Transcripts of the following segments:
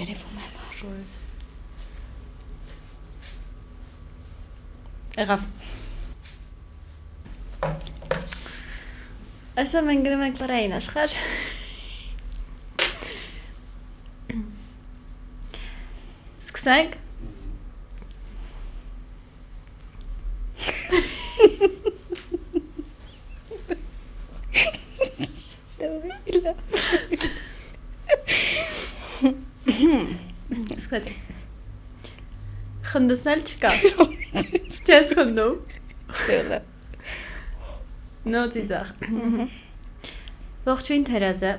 Երևում եմ Որս Եղավ Այսօր մենք գնում ենք պարային աշխարհ Սկսենք Սկսեցի Խնդսնել չկա Չես խնդում Սելը Նո ծիծաղ Ողջույն Թերեզա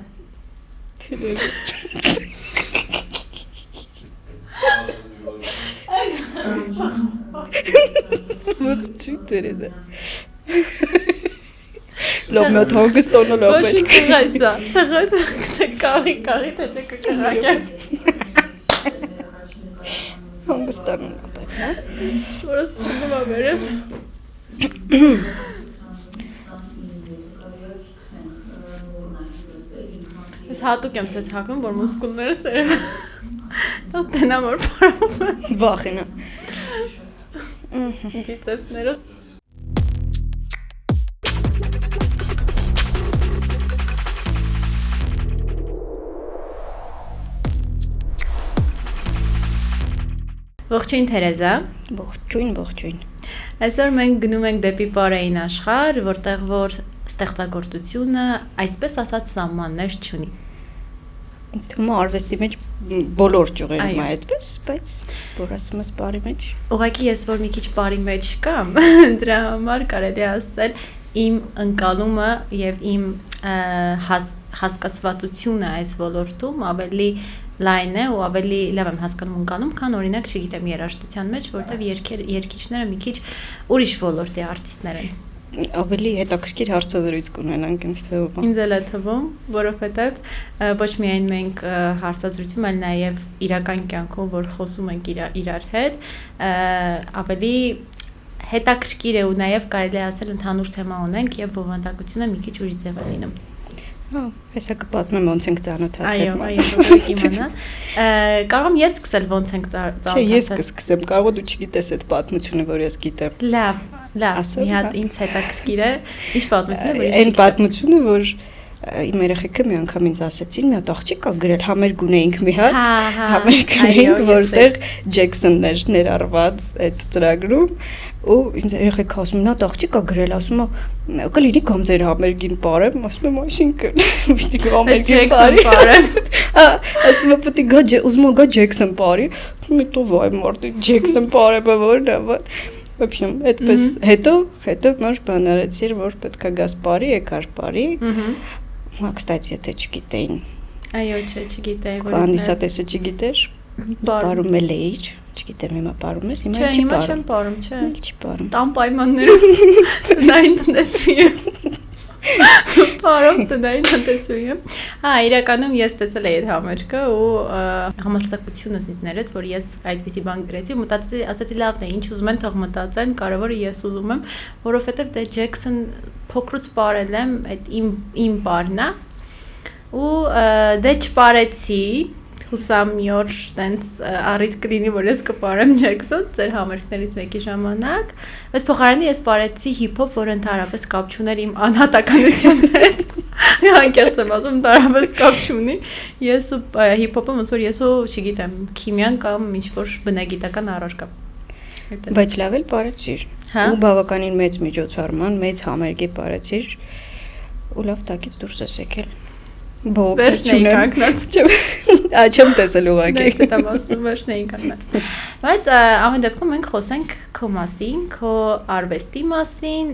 Ողջույն Թերեզա Լավ մոտ հոգստոնը լավ պետք է գայսա Կարի թե չկկրակեմ Հոգստոնը լավ պետք է Որս թվում ամերև Ես հատուկ եմ սեծ հակում, որ մուսկուլները սերև տնամ որ պարում Վախենա Բիցեպսներս Ողջույն Թերեզա Ողջույն Այսօր մենք գնում ենք դեպի պարային աշխարհ, որտեղ որ ստեղծագործությունը այսպես ասած սահմաններ չունի Ինձ թվում է արվեստի մեջ բոլոր ճյուղերում է այդպես, բայց որ ասում ես բարի մեջ Ուղղակի ես որ մի քիչ բարի մեջ կամ դրա համար կարելի է ասել իմ ընկալումը եւ իմ հասկացվածությունը այս ոլորտում ավելի լայն է ու ավելի լավ եմ հասկանում ընկալում, քան օրինակ, չգիտեմ, երաժշտության մեջ, որտեղ երգիչները մի քիչ ուրիշ ոլորտի արտիստներ են Ավելի հետաքրքիր հարցազրույց կունենանք ինձ թվում Ինձ էլ է թվում, որովհետև ոչ միայն մենք հարցազրույցում, այլ նաև իրական կյանքում, որ խոսում ենք իրար հետ, ավելի հետաքրքիր է ու նաև կարելի է ասել ընդհանուր թեմա ունենք եւ բովանդակությունը մի քիչ ուրիշ ձև է լինում Հա, հեսա կպատմեմ ոնց ենք ծանոթացել Այո, բոլորը կիմանան Կարող եմ ես սկսել ոնց ենք ծանոթացել Չէ, ես կսկսեմ, կարող է դու չգիտես այդ պատմությունը, որ ես գիտեմ Լավ, մի հատ ինձ հետաքրքիր է Ինչ պատմությունը, որ Այն պատմությունը, որ իմ երեխեքը մի անգամ ինձ ասեցին, մի հատ աղջիկ կա գրել, համերգ ունեինք մի հատ, համերգ ունեինք, որտեղ Ջեքսոնն էր ներառված այդ ծրագրում ու ինձ երեխեքը ասում են, նա աղջիկ կա գրել, ասում է, կլինի կամ ձեր համերգին բարեմ, ասում եմ, այսինքն, պիտի համերգին բարեմ, ասում է, պիտի գա, ուզում է գա Ջեքսոն բարի, հետո վայ մարդի Ջեքսոն բարեմը որն է, В общем, այդպես հետո նոր բան արեցիր, որ պետք է գաս բարի, եկար բարի Հա, կստացի, եթե չգիտեին Այո, չգիտեի, որ Անիսա տեսը չգիտեր, պարում էլ էիր, չգիտեմ հիմա պարում ես, հիմա չի պարում չեմ պարում, չէ Չի պարում Տան պայմաններում տնային տնտեսվի եմ Պարում տնային տնտեսվի եմ Հա, իրականում ես տեսել էի այդ համերգը ու համարձակությունս ինձ ներեց, որ ես այդպիսի բան գրեցի Մտածեցի, ասացի լավն է, ինչ ուզում են թող մտածեն, կարևորը ես ուզում եմ Որովհետև դե Ջեքսոն փոքրուց պարել եմ, այդ իմ պարն է ու դե չպարեցի հուսամ մի օր տենց առիթ կլինի, որ ես կպարեմ Ջեքսոն ձեր համերգներից մեկի ժամանակ բայց փոխարենը ես պարեցի հիփ-հոփ, որ ընդհանրապես կապ չուներ իմ անհատականության հետ անկեղծ եմ ասում, ընդհանրապես կապ չունի ես ու հիփ-հոփը ոնց որ ես ու չգիտեմ, քիմիան կամ ինչ-որ բնագիտական առարկա Բայց լավ էլ պարեցիր ու բավականին մեծ միջոցառման, մեծ համերգի պարեցիր ու լավ տակից դուրս ես եկել Վերջն էի կանգնած Չեմ տեսել ուղղակի Դե կտամ ասում, վերջն էի կանգնած Բայց ամեն դեպքում մենք խոսենք քո մասին, քո արվեստի մասին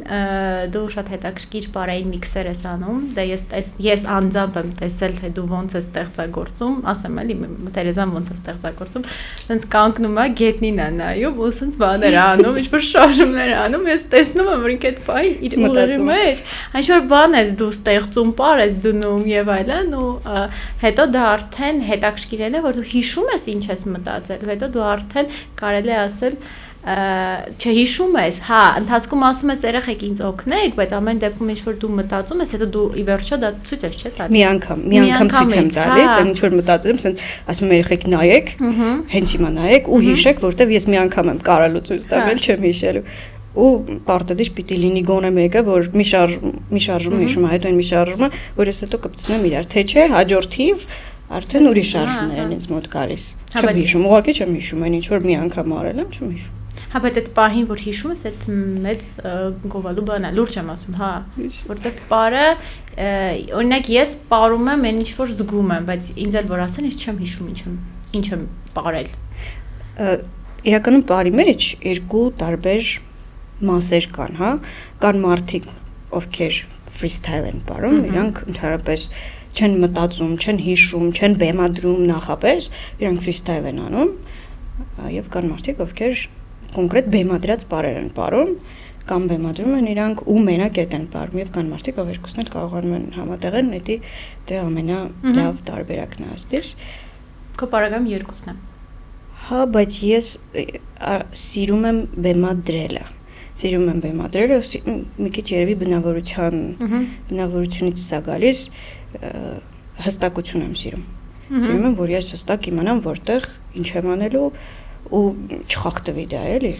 Դու շատ հետաքրքիր պարային միքսեր ես անում Դե ես անձամբ եմ տեսել, թե դու ոնց ես ստեղծագործում Ասեմ էլի, Թերեզան ոնց է ստեղծագործում Սենց կանգնում է, գետնին է նայում ու սենց բաներ անում, ինչ-որ շարժումներ անում Ես տեսնում եմ, որ ինք այդ պահին իր ուղերի մեջ Ինչ-որ բան ես դու ստեղծում, պար ես դնում եւ այլն ու հետո դա արդեն հետաքրքիր է որ դու հիշում ես ինչ ես մտածել հետո դու արդեն կարելի է ասել չհիշում ես, հա, ընթացքում ասում ես երեխեք ինձ օգնեք, բայց ամեն դեպքում ինչ որ դու մտածում ես, հետո դու ի վերջո դա ցույց ես, չէ՞, տալիս։ Մի անգամ ցույց եմ տալիս, այն ինչ որ մտածում եմ, ասում եմ երեխեք նայեք, հենց հիմա նայեք ու հիշեք, որտեվ ես մի անգամ եմ կարալու ցույց տալ, չեմ հիշելու։ Ու պարտադիր պիտի լինի գոնե մեկը, որ մի շարժումը հիշում է, հետո այն մի շարժումը, որ ես հետո կպցնեմ իրար, թե չէ, հաջորդիվ արդեն ուրիշ շարժումներ են ինձ մոտ գալիս։ Չեմ հիշում, ուղղակի չեմ հիշում, այն ինչ որ մի անգամ արել եմ, չեմ հիշում։ Հա, բայց այդ պահին, որ հիշում ես, այդ մեծ գովալու բան է, լուրջ եմ ասում, հա, որտեվ պարը, օրինակ ես պարում եմ, այն ինչ որ զգում եմ, բայց ինձ էլ որ ասեն, ես չեմ հիշում ինչ եմ պարել։ Իրականում պարի մեջ երկու տարբեր մասեր կան, հա, կան մարդիկ, ովքեր freestyle են պարում, իրանք ընդհանրապես չեն մտածում, չեն հիշում, չեն բեմադրում նախապես, իրանք freestyle են անում, եւ կան մարդիկ, ովքեր կոնկրետ բեմադրած պարեր են պարում, կամ բեմադրում են իրանք ու մենակ էտ են պարում, եւ կան մարդիկ, ով երկուսն էլ կարողանում են համատեղել, դա ամենալավ տարբերակն է ասես։ Քո պարագայում երկուսն է։ Հա, բայց ես սիրում եմ բեմադրելը։ Սիրում եմ բեմադրելը, մի քիչ երևի բնավորությունից սա գալիս, հստակություն եմ սիրում։ Սիրում եմ, որ ես հստակ իմանամ, որտեղ ինչ եմ անելու ու չխախտվի դա, էլի։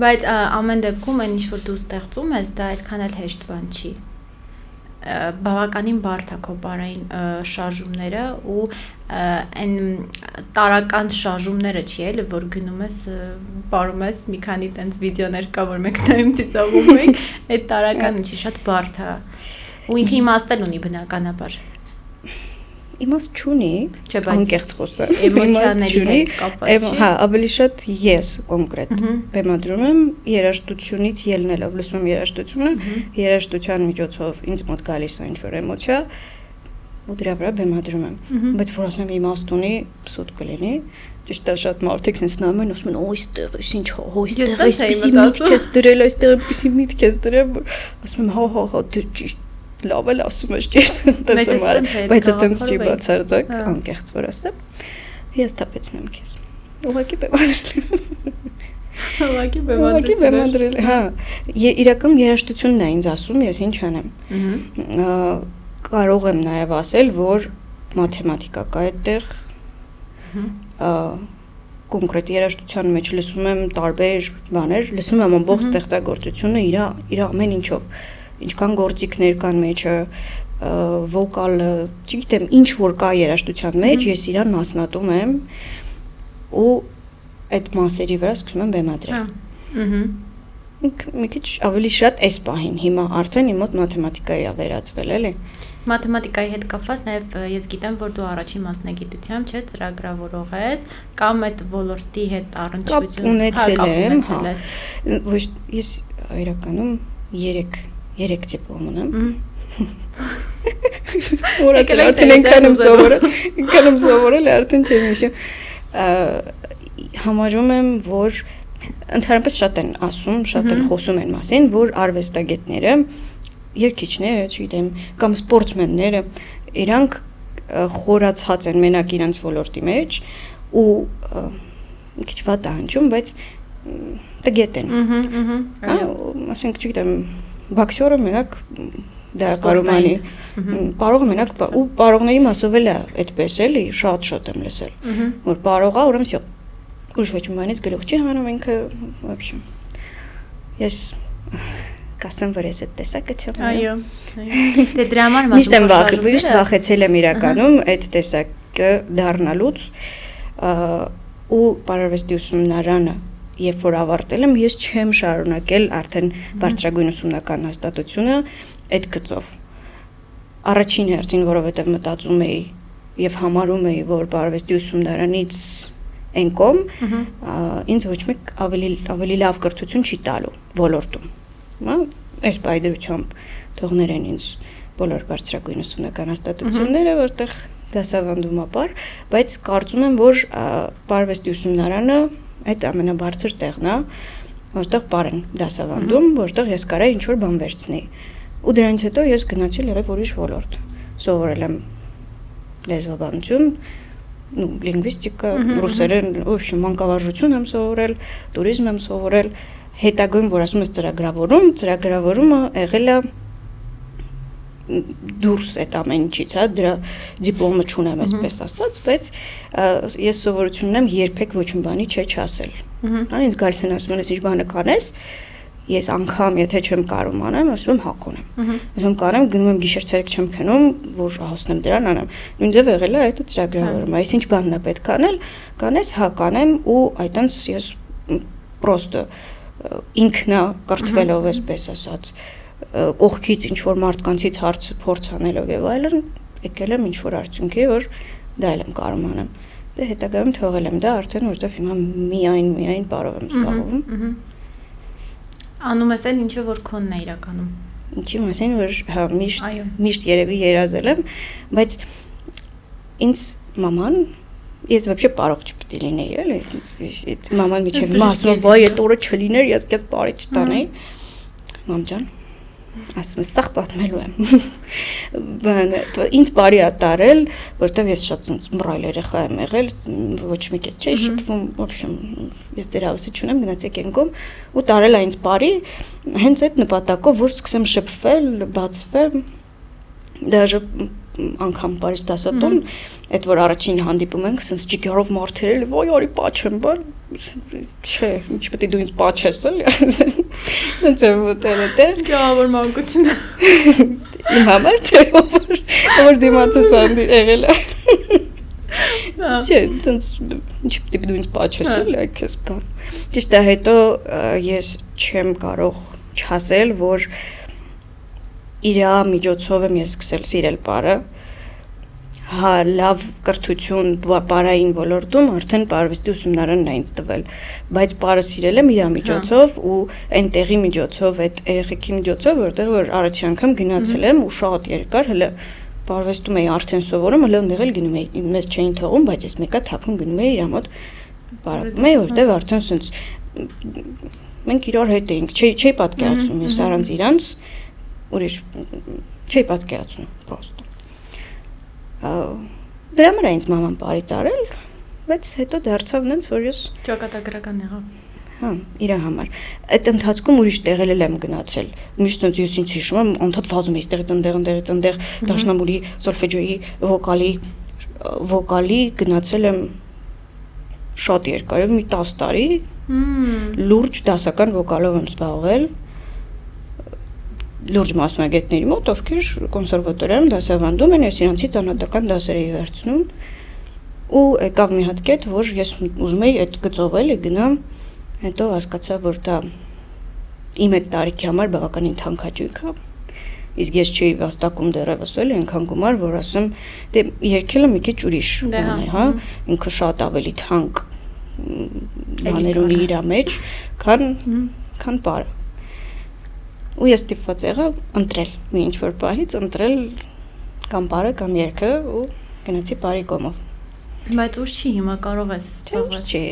Բայց ամեն դեպքում այն ինչ որ դու ստեղծում ես, դա այդքան էլ հեշտ բան չի։ Բավականին բարդ է քո պարային շարժումները ու այն տարական շարժումները չի էլի, որ գնում ես, պարում ես, մի քանի տենց վիդեոներ կա, որ մենք նայում ծիծաղում ենք, այդ տարականը չի, շատ բարդ է։ Ու ինքը իմաստ էլ ունի բնականաբար։ Իմաստ չունի, անկեղծ խոսել, էմոցիաների հետ կապված չի։ Հա, ավելի շատ ես կոնկրետ բեմադրում եմ երաժշտությունից ելնելով, լսում եմ երաժշտությունը, երաժշտության միջոցով ինձ մոտ գալիս է ինչ-որ էմոցիա, ու դրա վրա բեմադրում եմ։ Բայց որ ասեմ իմաստ ունի, սուտ կլինի, ճիշտ է շատ մարդիկ sense նայում են, ասում են, «Ոստեղ, ես ինչ հոստեղ, այսպեսի միտք ես դրել, այստեղ այսպեսի միտք ես դրել», ասում եմ, հա, ճիշտ լավ էլ ասում ես ճիշտ, բայց այդպես չի բացարձակ, անկեղծ որ ասեմ, ես տապեցնեմ քեզ, ուղղակի բեմադրել, հա, իրական երաժշտությունն է ինձ ասում, ես ինչ անեմ, կարող եմ նաև ասել, որ մաթեմատիկա կա այդտեղ, կոնկրետ երաժշտության մեջ լսում եմ տարբեր բաներ, լսում եմ ամբողջ ստեղծագործությունը իր ամեն ինչով, ինչքան գործիքներ կան մեջը, վոկալը, չգիտեմ, ինչ որ կա երաժշտության մեջ, ես իրան մասնատում եմ ու այդ մասերի վրա սկսում եմ բեմադրել։ Մի քիչ ավելի շատ էս պահին, հիմա արդեն իմ մոտ մաթեմատիկայի է վերածվել, էլի։ Մաթեմատիկայի հետ կապված նաև ես գիտեմ, որ դու առաջին մասնագիտությամբ, չէ, ծրագրավորող ես, կամ այդ ոլորտի հետ առնչություն ունեցել եմ, հա։ Ոչ, ես իրականում 3 դիպլոմ ունեմ։ Որտեղ արդեն ինքան եմ սովորել, արդեն չեմ հիշում։ Համարում եմ, որ ընդհանրապես շատ են ասում, շատ են խոսում են մասին, որ արվեստագետները, երգիչները, չգիտեմ, կամ սպորտսմենները, իրանք խորացած են մենակ իրենց ոլորտի մեջ ու մի քիչ վատ է հնչում, բայց տգետ են։ Ասենք, չգիտեմ, բոքսյորը մենակ դա կարող անի, պարողը մենակ ու պարողների մասով էլ է այդպես էլի, շատ եմ լսել, որ պարող է, ուրեմն всё, ուրիշ ոչ մի բանից գլուխ չի հանում ինքը, вообще։ Ես կասեմ, որ ես այդ տեսակը չեմ։ Այո։ Դե դրա համար միշտ վախեցել եմ իրականում այդ տեսակը դառնալուց ու պարարվեստի ուսումնարանը երբ որ ավարտել եմ, ես չեմ շարունակել արդեն բարձրագույն ուսումնական հաստատությունը այդ գծով։ Առաջին հերթին, որովհետև մտածում էի եւ համարում էի, որ պարարվեստի ուսումնարանից այն կողմ ինձ ոչ մեկ ավելի լավ կրթություն չի տալու ոլորտում։ Հա, այս բայդրությամբ թողներեն ինձ բոլոր բարձրագույն ուսումնական հաստատությունները, որտեղ դասավանդում ապար, բայց կարծում եմ, որ պարարվեստի ուսումնարանը այդ ամենաբարձր տեղն է, որտեղ պար են դասավանդում, որտեղ ես կարա ինչ-որ բան վերցնեի։ Ու դրանից հետո ես գնացի լրիվ ուրիշ ոլորտ։ Սովորել եմ լեզվաբանություն, լինգվիստիկա, ռուսերեն, в общем, մանկավարժություն եմ սովորել, տուրիզմ եմ սովորել, հետագայում, որ ասում ես ծրագրավորումը եղել է դուրս այդ ամեն ինչից, հա, դրա դիպլոմը չունեմ, այսպես ասած, բայց ես սովորություն ունեմ երբեք ոչ մի բանի չասել։ Հա, ինձ գալիս են ասում են, ինչ բանը կանես, ես անգամ եթե չեմ կարող անեմ, ասում եմ հա կանեմ։ Ասում կանեմ, գնում եմ գիշեր-ցերեկ չեմ քնում, որ հասնեմ դրան անեմ։ Նույն ձև եղել է այդ ծրագրավորումը, այս ինչ բանն է պետք անել, կանես, հա կանեմ ու այտենց ես պրոստը ինքնա կրթվելով այսպես ասած կողքից ինչ որ մարդկանցից հարց փորձ անելով եւ այլն եկել եմ ինչ որ արդյունքի որ դա էլ եմ կարող անեմ դե հետագայում թողել եմ դա արդեն որովհետեւ հիմա միայն բարով եմ զբաղվում անում ես այն ինչը որ քոնն է իրականում ինչի մասին որ հա միշտ երևի երազել եմ բայց ինձ մաման ես вообще парող չպետք է լինեի էլի մաման միջև մասում վայ այդ օրը չլիներ ես քեզ բարի չտանեի մամ ջան ասում ես սաղ պատմելու եմ ինձ բարի ա տարել որտեվ ես շատ ցած մռայլ երեխա եմ եղել ոչ մի կետ չէի շփվում в общем ես ձեր հավասի չունեմ գնացեք ենկոմ ու տարել ա ինձ բարի հենց այդ նպատակով որ սկսեմ շփվել բացվեմ даже անգամ Փարիզ դասատուն, այդ որ առաջին հանդիպում ենք, sense ճիգարով մարդերել, ոյ արի պաչեմ, բան, չէ, ինչ պետք է դու ինձ պաչես, էլի։ Դենց եմ մտել այդտեղ։ Ճավոր մանկությունը։ Իմ համար թե որ դիմացս անդի եղել է։ Չէ, դենց ինչ պետք է դու ինձ պաչես, էլի, այքես բան։ Ճիշտ է, հետո ես չեմ կարող չասել, որ իրա միջոցով եմ ես սկսել սիրել պարը, հա լավ կրթություն պարային ոլորտում արդեն պարվեստի ուսումնարանն է ինձ տվել, բայց պարը սիրել եմ իրա միջոցով ու այն տեղի միջոցով, այդ երեխեքի միջոցով, որտեղ որ առաջի անգամ գնացել եմ ու շատ երկար, հələ պարվեստում էի արդեն սովորում, հələ այնտեղ էլ գնում էի, մեզ չէին թողում, բայց ես մեկա թաքուն գնում էի իրա մոտ պարակում էի, որտեղ արդեն սենց մենք իրար հետ էինք, չէի պատկերացնում ես առանց իրանց ուրիշ չի պատկերացնում պրոստը դրա համար ինձ մաման բարի տարել բայց հետո դարձավ նենց որ ես ճակատագրական եղավ հա իրա համար այդ ընթացքում ուրիշ տեղել եմ գնացել միշտ նենց ես ինձ հիշում եմ անդադ վազում էի ստեղից այնտեղ դաշնամուրի սոլֆեջոյի վոկալի գնացել եմ շատ երկար մի 10 տարի լուրջ դասական վոկալով եմ զբաղվել լուրջ մասնագետների մոտ, ովքեր կոնսերվատորիայում դասավանդում են, ես իրանցից անհատական դասեր էի վերցնում ու եկավ մի հատ կետ, որ ես ուզում էի այդ գծով էլի գնամ, հետո հասկացա, որ դա իմ այդ տարիքի համար բավականին թանկ հաճույք է, իսկ ես չէի վաստակում դեռևս էլի այնքան գումար, որ ասեմ, դե երգելը մի քիչ ուրիշ բան է, հա, ինքը շատ ավելի թանկ բաներ ունի իր մեջ, քան պարը ու ես ստիպված եղա ընտրել մի ինչ-որ պահից ընտրել կամ պարը կամ երգը ու գնացի պարի կողմով բայց ուշ չի հիմա կարող ես զբաղվել չէ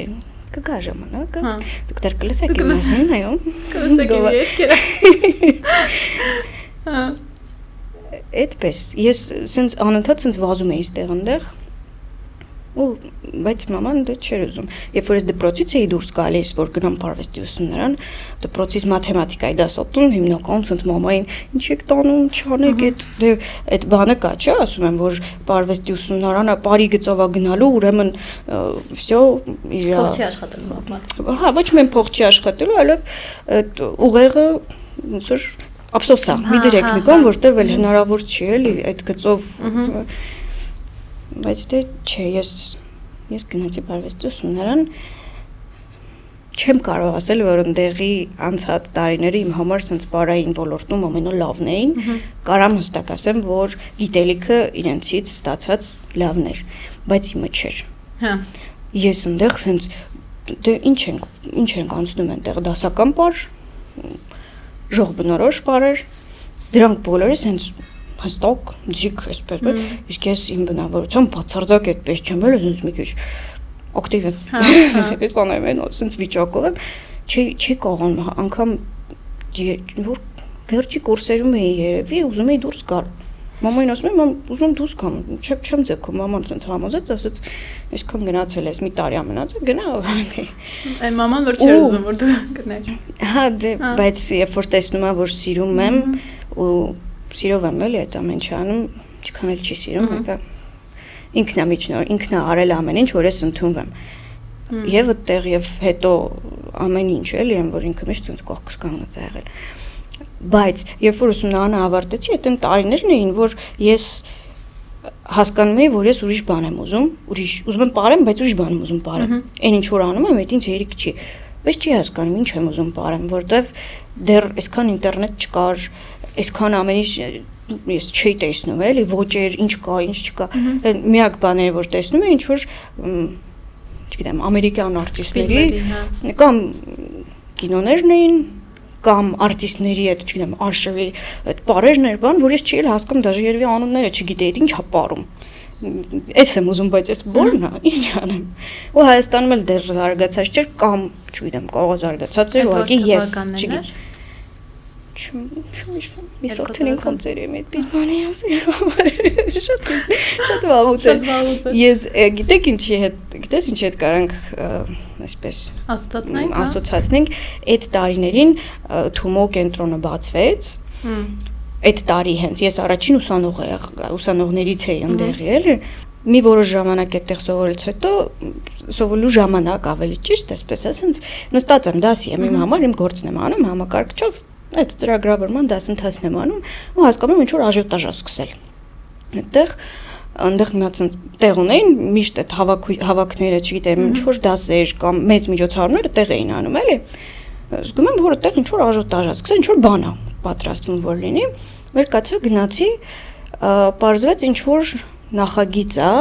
կգա ժամանակը դուք դեռ կլսեք իմ մասին այո կլսեք երգերը հա այդպես ես սենց անընդհատ սենց վազում էի ստեղ այնտեղ ու բայց մաման դա չէր ուզում երբ որ ես դպրոցից էի դուրս գալիս որ գնամ պարվեստի ուսումնարան դպրոցից մաթեմատիկայի դասատուն հիմնականում սենց մամային ինչ եք տանում չանեք այդ բանը կա չէ ասում եմ որ պարվեստի ուսումնարանը բարի գծով է գնալու ուրեմն всё իրա փող չի աշխատելու մաման հա ոչ միայն փող չի աշխատելու այլև այդ ուղեղը ոնց որ ափսոս է մի դրեք մի կողմ որտեվ էլ հնարավոր չի էլի այդ գծով բայց դե չէ ես գնացի պարվեստի ուսումնարան չեմ կարող ասել որ ընդեղի անցած տարիները իմ համար sense պարային ոլորտում ամենալավն էին կարամ հստակ ասեմ որ գիտելիքը իրենցից ստացած լավն էր բայց իմը չէր հա ես ընդեղ sense դե ինչ ենք անցնում այնտեղ դասական պար ժողովբնորոշ պարեր դրանք բոլորը sense հստակ ձիգ այսպես իսկ ես իմ բնավորությամբ բացարձակ այդպես չեմ էլ ասես մի քիչ ակտիվ եմ ես անեմ այն sense վիճակով եմ չի կարող անգամ որ վերջի կուրսերում էի երևի ուզում էի դուրս գալ Մամային ասում եմ, ուզում եմ դուրս գամ, չեմ ձգում, մաման ասեց համոզեց, ասեց, այսքան գնացել ես, մի տարի ամենացել, գնա։ Այն մաման որ չէր ուզում որ դու գնաս։ Հա, դե, բայց երբ որ տեսնում եմ, որ սիրում եմ ու սիրով եմ էլի այդ ամեն ինչ անում, ինչքան էլ չի սիրում, եկա ինքն է արել ամեն ինչ, որ ես ընդունվեմ։ Եվ այդտեղ եւ հետո ամեն ինչ էլի եմ, որ ինքը միշտ ցույց կողքս կանգնած է եղել։ Բայց երբ որ ուսումնարանը ավարտեցի, այդ տարիներն էին, որ ես հասկանում էի, որ ես ուրիշ բան եմ ուզում եմ ապարեմ, բայց ուրիշ բան եմ ուզում ապարեմ։ Այն ինչ որ անում եմ, այդ ինձ հերիք չի։ Բայց չի հասկանում ինչ եմ ուզում ապարեմ, որտեվ դեռ այսքան ինտերնետ չկար, այսքան ամեն ինչ ես չի տեսնում, էլի ոճեր, ինչ կա, ինչ չկա։ Միակ բաները, որ տեսնում եմ, ինչ որ չգիտեմ, ամերիկյան արտիստների կամ կինոներն էին, կամ արտիստների այդ, չգիտեմ, Արշավի այդ պարերն էր բան, որ ես չի էլ հասկանում, դաժե երևի անունները չգիտեի, այդ ինչ է պարում։ Էս եմ ուզում, բայց այս բորն է, ինչ անեմ։ Ու Հայաստանում էլ դեռ զարգացած չէր, կամ, չգիտեմ, կարող է զարգացած էր, ուղղակի ես չգիտեմ։ Մի սորտին կոնցերտ եմ այդպես բանի ասել։ Շատ վաղուց է։ Ես գիտեք ինչի հետ կարանք այսպես ասոցացնենք, այդ տարիներին Թումո կենտրոնը բացվեց։ Այդ տարի հենց ես առաջին ուսանողներից էի ընդեղի էլի։ Մի որոշ ժամանակ այդտեղ սովորելուց հետո սովորելու ժամանակ ավելի ճիշտ այսպես ասենց նստած եմ դասի եմ իմ համար իմ գործն եմ անում համակարգչով այդ ծրագրավորման դասընթացն եմ անում ու հասկանում եմ ինչ որ աժիոտաժ է սկսել։ Այնտեղ միացած տեղ ունեին միշտ այդ հավաքները, չգիտեմ, ինչ որ դասեր կամ մեծ միջոցառումները տեղ էին անում, էլի։ Զգում եմ, որ այդտեղ ինչ որ աժիոտաժ է սկսել, ինչ որ բան է պատրաստվում որ լինի։ Մեր կացա գնացի, պարզվեց ինչ որ նախագիծ է,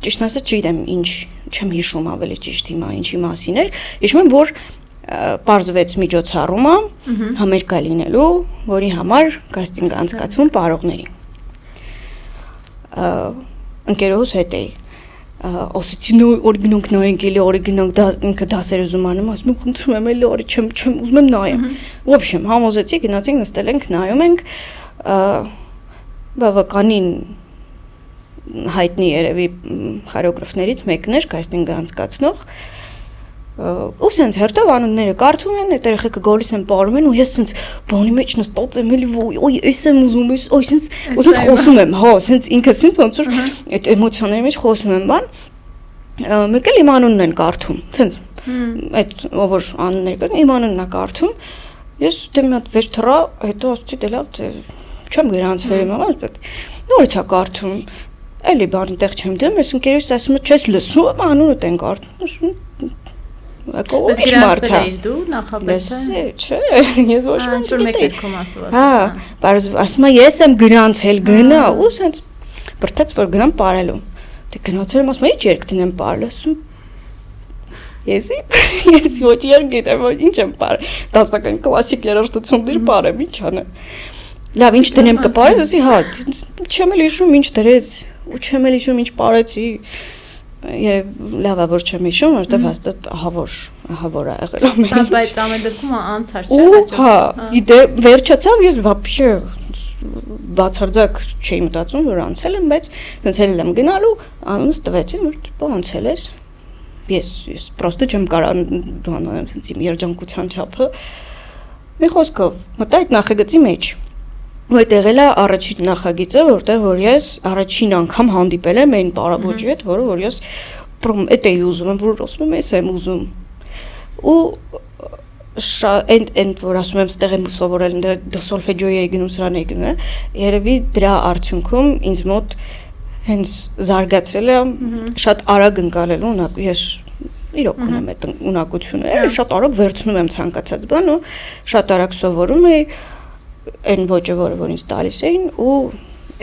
ճիշտ ասած չգիտեմ ինչ, չեմ հիշում ավելի ճիշտ հիմա ինչի մասին էր, հիշում եմ որ պարզվեց միջոցառումը համերգա լինելու, որի համար կաստինգ անցկացվում պարողներին։ Ընկերոս հետ էի, ասեցի օրիգինոնք նայենք էլի, օրիգինոնք ինքը դասեր ուզում անում, ասում եմ խնդրում եմ էլի օրի չեմ ուզում եմ նայեմ։ В общем, համոզեցի, գնացինք նստել ենք, նայում ենք, բավականին հայտնի երևի խորեոգրաֆներից մեկն էր, կաստինգ անցկացնող ու սենց հերթով անունները կարդում են, այդ երեխեքը գալիս են պարում են ու ես սենց բանի մեջ նստած եմ էլի ոյ էս եմ ուզում, օй սենց խոսում եմ, հա, սենց ինքը սենց ոնց որ այդ էմոցիաների մեջ խոսում եմ բան, մեկ էլ իմ անունն են կարդում, սենց այդ ով որ անուններ կան, իմ անունն է կարդում, ես դե մի հատ վեր թռա, հետո ասեցի դե լավ, չեմ գրանցվել իմ համար, նորից է կարդում, էլի բանի տեղ չեմ դեմ, ես ընկերոջս ասում եմ, չես լսում, անունդ են կարդում, Բայց գրանցվել էիր դու նախապես չէ, ես ոչ ինչ-որ մեկ երկում ասում հա, ասում եմ ես եմ գրանցել գնա ու սենց բրդաց որ գնամ պարելու դե գնացել եմ ասում եմ ինչ երգ դնեմ պարել ասում ես ոչ երգ գիտեմ ինչ եմ պարել դասական կլասիկ երաժշտություններ պարեմ ինչ անեմ լավ ինչ դնեմ կպարես ասի հա չեմ էլ հիշում ինչ դրեց ու չեմ էլ հիշում ինչ պարեցի Երբ լավ է որ չեմ հիշում, որտեվ հաստատ ահավոր է եղել ամեն ինչ։ Բայց ամեն դեպքում անցար չէ։ Հա, իդե վերջացավ ես вообще բացարձակ չէի մտածում որ անցել եմ, բայց դենց էլ եմ գնալու, անունս տվեցին որ տիպը անցել ես։ Ես պրոստը չեմ կարող բանանեմ սենց իմ երջանկության չափը։ Մի խոսքով մտա այդ նախագծի մեջ։ Ու այդ եղել է առաջին նախագիծը, որտեղ որ ես առաջին անգամ հանդիպել եմ այն պարաբոջի հետ, որը որ ես այդ էի ուզում, որ ասում եմ, ես եմ ուզում։ Ու այդ որ ասում եմ, ստեղ եմ սովորել, սոլֆեջոյի էի գնում, սրան էի գնում, երևի դրա արդյունքում ինձ մոտ հենց զարգացրել է շատ արագ ընկալելու ունակ, ես իրոք ունեմ այդ ունակությունը, շատ արագ վերցնում եմ ցանկացած բան ու շատ արագ սովորում էի այն ոճը, որ ինձ տալիս էին ու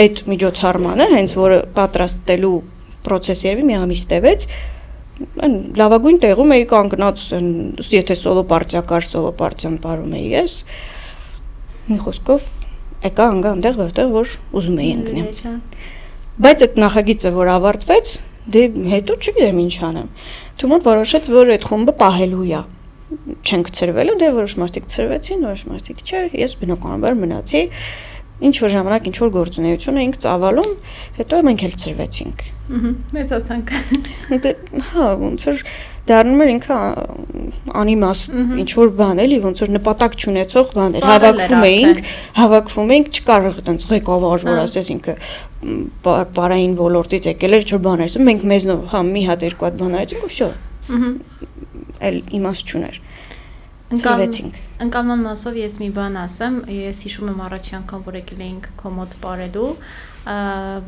այդ միջոցառմանը, հենց որը պատրաստելու պրոցեսը երևի մի ամիս տևեց, այն լավագույն տեղում էի կանգնած, եթե սոլո պարտիա կար, սոլո պարտիան պարում էի ես, մի խոսքով եկա անգա այնտեղ, որտեղ որ ուզում էի ընկնեմ։ Բայց այդ նախագիծը, որ ավարտվեց, դե հետո չգիտեմ ինչ անեմ։ Թումոն որոշեց, որ այդ խումբը պահելու է։ Չենք ծրվելու, դե որոշ մարդիկ ծրվեցին, որոշ մարդիկ չէ, ես բնականաբար մնացի, ինչ որ ժամանակ ինչ որ գործունեություն էինք ծավալում, հետո մենք էլ ծրվեցինք։ Մեծացանք։ Հա, ոնց որ դառնում էր ինքը անիմաստ ինչ որ բան էլի, ոնց որ նպատակ չունեցող բաներ, հավաքվում էինք, չկարող այտենց ղեկավար, որ ասես ինքը պարային ոլորտից եկել էր, ինչ որ բաներ ասում, մենք մեզնով հա մի հատ երկու հատ բան արեցինք ու վсё։ Էլ իմաստ չուներ։ Ընկալման մասով ես մի բան ասեմ, ես հիշում եմ առաջի անգամ որ եկել էինք քո մոտ ապարելու,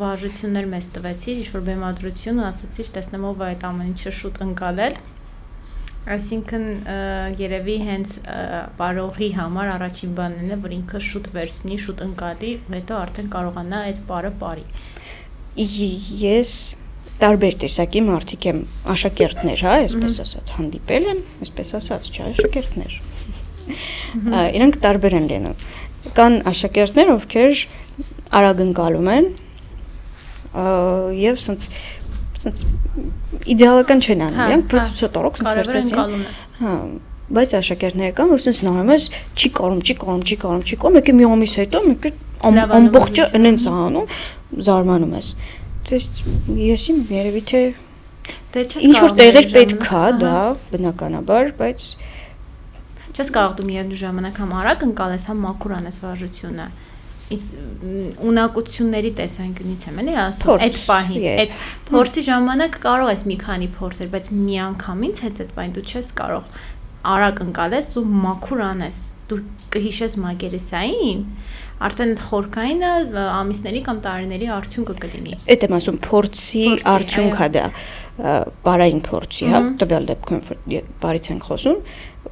վարժություններ մեզ տվեցի, ինչ-որ բեմադրություն ու ասացի, տեսնեմ ով է այդ ամեն ինչը շուտ ընկալել։ Այսինքն երևի հենց բարողի համար առաջին բանն է, որ ինքը շուտ վերցնի, շուտ ընկալի, ու հետո արդեն կարողանա այդ պարը πάρի։ Ես տարբեր տեսակի մարդիկ եմ, աշակերտներ, հա, այսպես ասած, հանդիպել եմ, այսպես ասած, չէ, աշակերտներ։ Իրանք տարբեր են լինում։ Կան աշակերտներ, ովքեր արագ ընկալում են եւ սենց իդեալական չեն անում, իրանք պրոցեսը տարոք սենց վերցրեցին։ Հա, բայց աշակերտները կան, որ սենց նայում ես, չի կարում, եկե մի ամիս հետո մեկ ամբողջը ինենց անում, զարմանում ես։ Ես իմ երևի թե ինչ որ տեղեր պետք է, դա բնականաբար, բայց չես կարող դու միևնույն ժամանակ համ արագ ընկալես, համ մաքուր անես վարժությունը։ Ունակությունների տեսանկյունից եմ էլի ասում, այդ պահին, այդ փորձի ժամանակ կարող ես մի քանի փորձեր, բայց միանգամից հենց այդ պահին դու չես կարող արագ ընկալես ու մաքուր անես։ Դու կհիշես մագերեսային, արդեն խորքայինը ամիսների կամ տարիների արդյունքը կլինի։ Այդ եմ ասում, փորձի արդյունքա դա, պարային փորձի, հա, տվյալ դեպքում բարից ենք խոսում,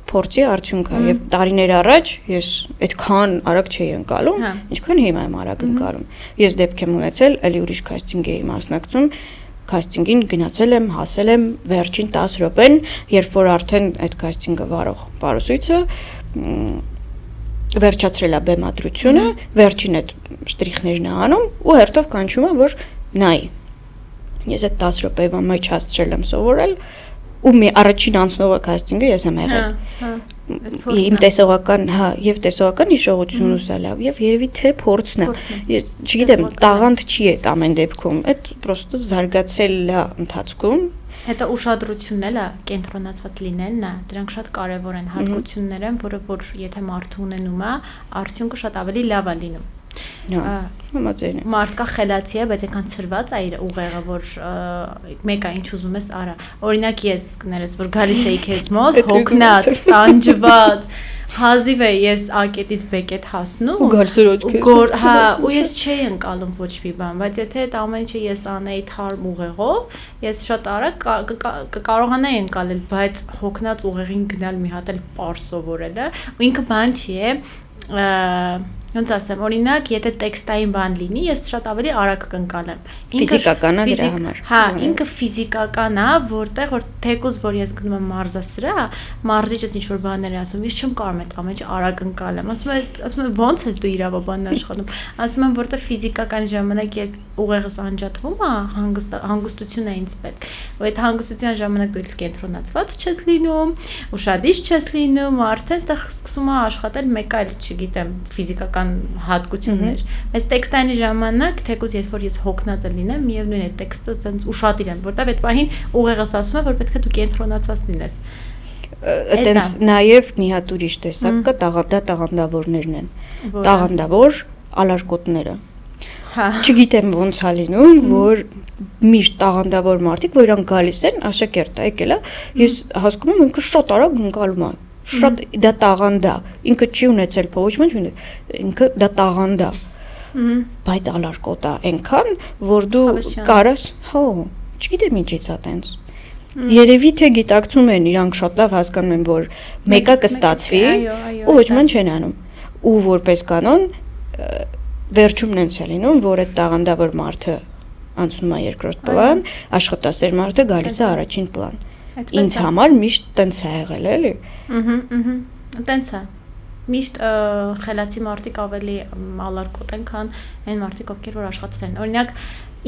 փորձի արդյունքա եւ տարիներ առաջ ես այդքան արագ չէի ընկալում, ինչքան հիմա եմ արագ ընկալում։ Ես դեպք եմ ունեցել, էլի ուրիշ քաստինգ էի մասնակցում, քաստինգին գնացել եմ, հասել եմ վերջին 10 րոպեն, երբ որ արդեն այդ քաստինգը վարող պարուսույցը վերջացրել է բեմադրությունը, վերջին այդ շտրիխներն է անում ու հերթով կանչում է, որ նայ։ Ես այդ 10 րոպեվա մեջ հասցրել եմ սովորել ու մի առաջին անցնողը քաստինգը ես եմ եղել։ Իմ տեսողական, հա, եւ տեսողական հիշողությունս է լավ եւ երևի թե փորձն է։ Ես չգիտեմ, տաղանդ չի այդ ամեն դեպքում, այդ պրոստը զարգացել է ընթացքում։ Հետո ուշադրությունն էլ է, կենտրոնացված լինելն է, դրանք շատ կարևոր են հատկություններ են, որ եթե մարդը ունենում է, արդյունքը շատ ավելի լավ է լինում։ Համաձայն եմ։ Մարդկա խելացի է, բայց այնքան ցրված է իր ուղեղը, որ մեկը ինչ ուզում ես արա։ Օրինակ ես կներես, որ գալիս էի քեզ մոտ, հոգնած, տանջված, հազիվ է ես ակետից բեկետ հասնում ու գալիս էր օջքես։ Հա, ու ես չէի ընկալում ոչ մի բան, բայց եթե այդ ամեն ինչը ես անեի թարմ ուղեղով, ես շատ արագ կարողանայի ընկալել, բայց հոգնած ուղեղին գնալ մի հատ էլ պար սովորելը, ու ինքը բան չի է, ոնց ասեմ, օրինակ, եթե տեքստային բան լինի, ես շատ ավելի արագ կընկալեմ։ Ֆիզիկական է դրա համար։ Հա, ինքը ֆիզիկական է, որտեղ որ թեկուզ որ ես գնում եմ մարզասրա, մարզիչս ինչ որ բաներ է ասում, ես չեմ կարող այդ ամենը արագ ընկալեմ։ Ասում եմ ո՞նց ես դու իրավաբանն աշխատում։ Ասում եմ, որտեղ ֆիզիկական ժամանակ ես ուղեղս անջատվում է, հանգստություն է ինձ պետք։ Ու այդ հանգստության ժամանակ դու կենտրոնացված չես լինում, ուշադիր չես լինում, արդեն այդտեղ սկսում է աշխատել մեկ այլ, չգիտեմ, ֆիզիկական հատկություններ։ Այս տեքստային ժամանակ, թեկուզ ես որ ես հոգնած լինեմ, միևնույն է տեքստը ասենց ուշադիր եմ, որտեղ այդ պահին ուղեղս ասում է, որ պետք է դու կենտրոնացված լինես։ Այդտենց նաև մի հատ ուրիշ տեսակ կա, դա տաղանդավորներն են։ Տաղանդավոր ալարկոտները։ Չգիտեմ ոնց է լինում, որ միշտ տաղանդավոր մարդիկ, որ իրանք գալիս են, աշակերտ է եկել է, ես հասկանում եմ ինքը շատ արագ ընկալում է։ Շատ դա տաղանդ է, ինքը չի ունեցել փոխում, ինքը դա տաղանդ է, բայց ալարկոտ է այնքան, որ դու կարաս, հո, չգիտեմ ինչից է տենց, երևի թե գիտակցում են, իրանք շատ լավ հասկանում են, որ մեկը կստացվի, ու ոչ ման չեն անում, ու որպես կանոն, վերջումն են է լինում, որ այդ տաղանդավոր մարդը անցնում է երկրորդ պլան, աշխատասեր մարդը գալիս է առաջին պլան։ Ինձ համար միշտ տենց է եղել, էլի։ Տենց է։ Միշտ խելացի մարդիկ ավելի ալարկոտ են, քան այն մարդիկ, ովքեր որ աշխատած են։ Օրինակ,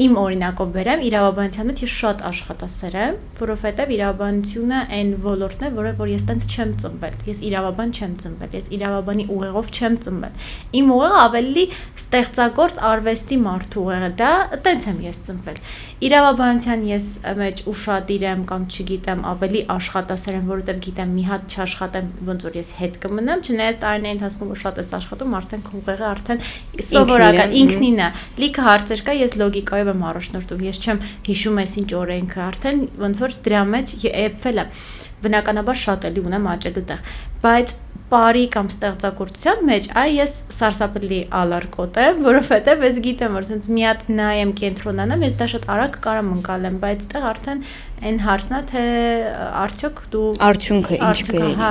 Իմ օրինակով բերեմ, իրավաբանության մեջ ես շատ աշխատասեր եմ, որովհետև իրավաբանությունը այն ոլորտն է, որ ես տենց չեմ ծնվել, ես իրավաբան չեմ ծնվել, ես իրավաբանի ուղեղով չեմ ծնվել։ Իմ ուղեղը ավելի ստեղծագործ արվեստի մարդու ուղեղ է, դա տենց եմ ես ծնվել։ Իրավաբանության ես մեջ ուշադիր եմ կամ չգիտեմ, ավելի աշխատասեր եմ, որովհետև գիտեմ մի հատ չաշխատեմ, ոնց որ ես հետ կմնամ, չնայած տարիների ընթացքում որ շատ ես աշխատում, արդեն քո ուղեղը արդեն սովորական ինքնին է։ Լիքը հարցեր կա, ես լոգիկայով եմ առաջնորդում, ես չեմ հիշում այս ինչ օրենքը, արդեն ոնց որ դրա մեջ եփվել է։ Բնականաբար շատ էլի ունեմ աճելու տեղ, բայց բարի կամ ստեղծագործության մեջ ես սարսափելի ալարկոտ եմ, որովհետև ես գիտեմ, որ sense մի հատ նայեմ կենտրոնանամ, ես դա շատ արագ կարամ ընկալեմ, բայց այդտեղ արդեն այն հարցն է, թե արդյոք դու արդյունքը ինչ կլինի։ Հա։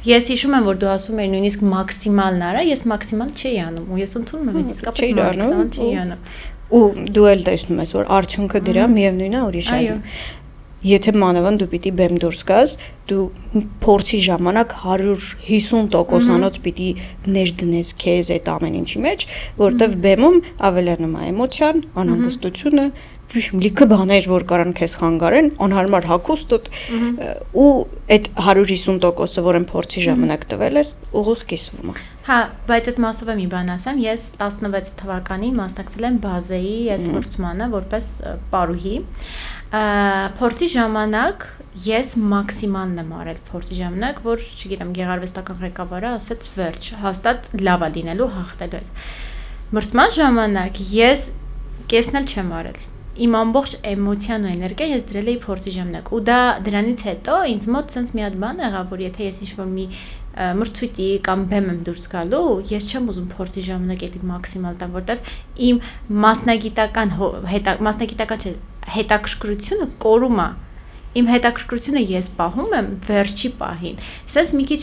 Ես հիշում եմ, որ դու ասում ես նույնիսկ մաքսիմալն արա, ես մաքսիմալ չի անում, ու ես ընդունում եմ, ես իսկապես մաքսիմալ չի անում։ Ու դու էլ տեսնում ես, որ արդյունքը դրա միևնույնն է ուրիշ է։ Եթե մանավանդ դու պիտի բեմ դուրս գաս, դու փորձի ժամանակ 150%-անոց պիտի ներդնես քեզ այդ ամեն ինչի մեջ, որտեվ բեմում ավելանում է էմոցիան, անհանգստությունը, լիքը բաներ, որ կարան քեզ խանգարեն, անհարմար հագուստդ ու այդ 150%-ը, որ են փորձի ժամանակ տվել ես, ուղիղ կիսվում է։ Հա, բայց այդ մասով եմ մի բան ասեմ, ես 16 թվականին մասնակցել եմ բազեի այդ փորձմանը որպես պարուհի։ Փորձի ժամանակ ես մաքսիմալն եմ արել փորձի ժամանակ, որ, չգիտեմ, գեղարվեստական ղեկավարը ասեց վերջ, հաստատ լավ է լինելու, հաղթելու ես։ Մրցման ժամանակ ես կեսն էլ չեմ արել։ Իմ ամբողջ էմոցիան ու էներգիան ես դրել էի փորձի ժամանակ։ Ու դա դրանից հետո ինձ մոտ sense մի հատ բան եղավ, որ եթե ես ինչ-որ մի մրցույթի կամ բեմ եմ դուրս գալու, ես չեմ ուզում փորձի ժամանակ էլի մաքսիմալ տամ, որտեվ իմ մասնագիտական չէ, հետաքրքրությունը կորում է։ Իմ հետաքրքրությունը ես պահում եմ վերջի պահին։ Սենց մի քիչ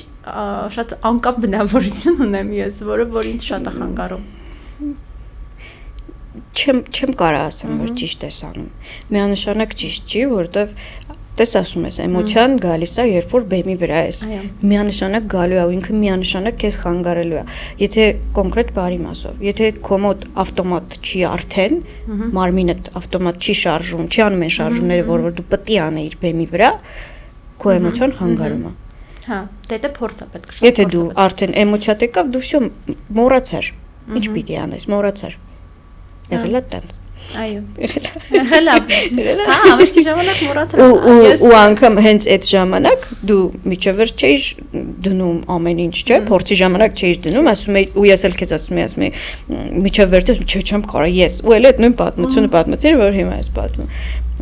շատ անկապ բնավորություն ունեմ ես, որ ինձ շատ է խանգարում։ Չեմ կարող ասեմ, որ ճիշտ ես անում։ Միանշանակ ճիշտ չի, որովհետև տես ասում ես, էմոցիան գալիս է, երբ որ բեմի վրա ես։ Միանշանակ գալու է ու ինքը միանշանակ քեզ խանգարելու է։ Եթե կոնկրետ բարի մասով, եթե քո մոտ ավտոմատ չի արդեն, մարմինդ ավտոմատ չի շարժում, չի անում այն շարժումները, որ դու պետք է անեիր բեմի վրա, քո էմոցիան խանգարում է։ Հա, դա փորձ է պետք շատ։ Եթե դու արդեն էմոցիա տեկավ, դու всё մոռացար։ Ինչ պիտի անես, մոռացար։ Եղել է տենց։ Այո։ Եղել է։ Հա, ավերջի ժամանակ մոռացա։ Ու անգամ հենց այդ ժամանակ դու միջևեր չէիր դնում ամեն ինչ, չէ՞, փորձի ժամանակ չէիր դնում, ասում էի, ու ես էլ քեզ ասում էի, միջևեր չէ, չեմ կարող, ես։ Ու էլ այդ նույն պատմությունը պատմեցի, որ հիմա ես պատմում։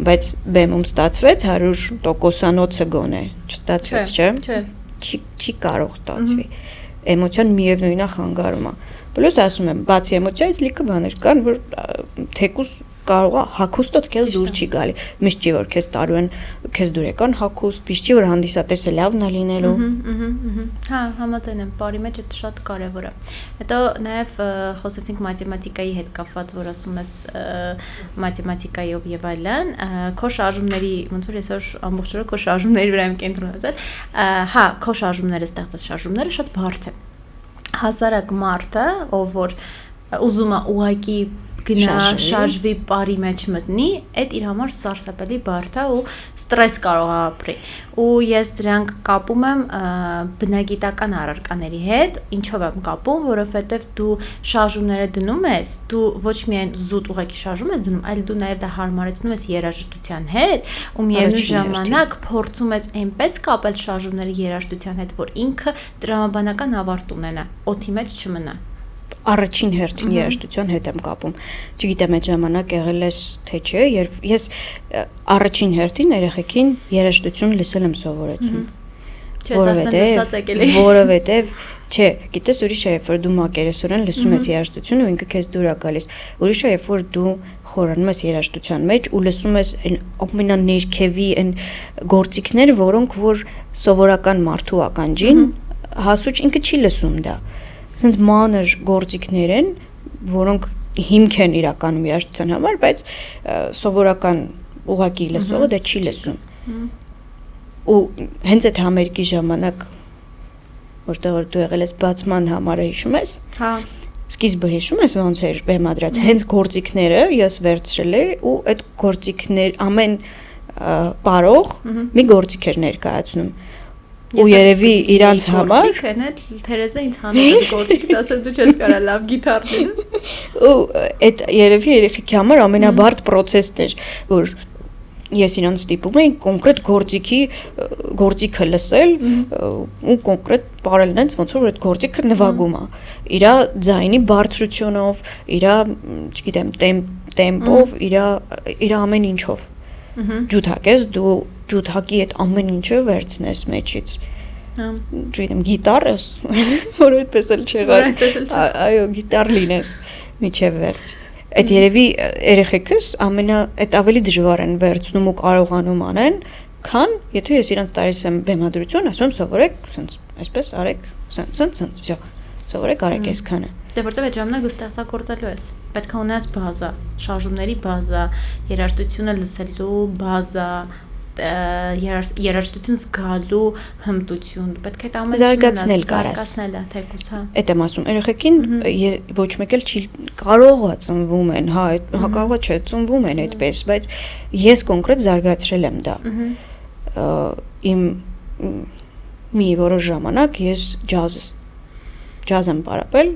Բայց բեմում ստացվեց 100%-անոցը գոնե, չստացվեց, չէ՞։ Չէ։ Չի կարող ստացվի։ Էմոցիան միևնույնն է խանգարում է։ Պլյուս ասում եմ, բացի էմոցիայից լիքը բաներ կան, որ թեկուզ կարող է հագուստդ քեզ դուր չի գալի։ Միշտ չի որ քեզ տարու են քեզ դուրեկան հագուստ, միշտ չի որ հանդիսատեսը լավն է լինելու։ Հա, համաձայն եմ, բարի մեջ դա շատ կարևոր է։ Հետո նաև խոսեցինք մաթեմատիկայի հետ կապված, որ ասում ես մաթեմատիկայով եւ այլն, քո շարժումների, ոնց որ այսօր ամբողջ օրը քո շարժումների վրա եմ կենտրոնացել։ Հա, քո շարժումները ստեղծած շարժումները շատ բարդ են։ Հասարակ մարդը, ով որ ուզում է ուղակի գնա շարժվի բարի մեջ մտնի, այդ իր համար սարսափելի բարդ է ու ստրես կարող է ապրի։ Ու ես դրանք կապում եմ բնագիտական առարկաների հետ, ինչով եմ կապում, որովհետև դու շարժումները դնում ես, դու ոչ միայն զուտ ուղակի շարժում ես դնում, այլ դու նաև դա հարմարեցնում ես երաժշտության հետ, ու միևնույն ժամանակ փորձում ես այնպես կապել շարժումները երաժշտության հետ, որ ինքը տրամաբանական ավարտ ունենա, օդի մեջ չմնա։ Առաջին հերթին երաժշտության հետ եմ կապում։ Չգիտեմ այդ ժամանակ եղել ես թե չէ, երբ ես առաջին հերթին երեխեքին երաժշտություն լսել եմ սովորեցնում։ Որովհետև չէ, գիտես ուրիշ է, երբ որ դու մակերեսորեն լսում ես երաժշտություն ու ինքը քեզ դուր է գալիս։ Ուրիշ է, երբ որ դու խորանում ես երաժշտության մեջ ու լսում ես այն ամենաներքևի այն գործիքները, որոնք որ սովորական մարդու ականջին հասուչ ինքը չի լսում դա։ Սենց մանր գործիքներ են, որոնք հիմք են իրականում երաժշտության համար, բայց սովորական ուղակի լսողը դա չի լսում։ Ու հենց այդ համերգի ժամանակ, որտեղ որ դու եղել ես բացման համարը հիշում ես, հա, սկիզբը հիշում ես ոնց էր բեմադրած, հենց գործիքները ես վերցրել էի ու այդ գործիքներ ամեն պարող մի գործիք էր ներկայացնում ու երևի իրանց համար գործիքը net Թերեզա ինձ հանել գործիքը ասել դու չես կարա լավ գիտար լինես ու այդ երևի երեխեքի համար ամենաբարդ process-ն էր որ ես իրանց ստիպում էի կոնկրետ գործիքը լսել ու կոնկրետ բարել նենց ոնց որ այդ գործիքը նվագում է իր ձայնի բարձրությունով իր չգիտեմ տեմպով իր ամեն ինչով ջութակես դու ջութակի այդ ամեն ինչը վերցնես մեջից չգիտեմ գիտարս որ այդպես էլ չեղար այո գիտար լինես միջև վերջ Այդ երևի երեխեքս այդ ավելի դժվար են վերցնում ու կարողանում անեն, քան եթե ես իրանց տալիս եմ բեմադրություն, ասում եմ սովորեք, այսպես արեք, սենց, վсё, սովորեք արեք այսքանը։ Դե որտեվ այդ ժամանակ դու ստեղծագործելու ես։ Պետք է ունես բազա, շարժումների բազա, երաժշտությունը լսելու բազա, երաժշտություն զգալու հմտություն, պետք է ամեն զարգացնել կարաս։ Զարգացնել է թեկուզ, հա։ Այդ եմ ասում, երեխեքին ոչ մեկ էլ չի կարող է ծնվում են, հա, կարող է չէ, ծնվում են այդպես, բայց ես կոնկրետ զարգացրել եմ դա։ Իմ մի որոշ ժամանակ ես ջազ եմ պարապել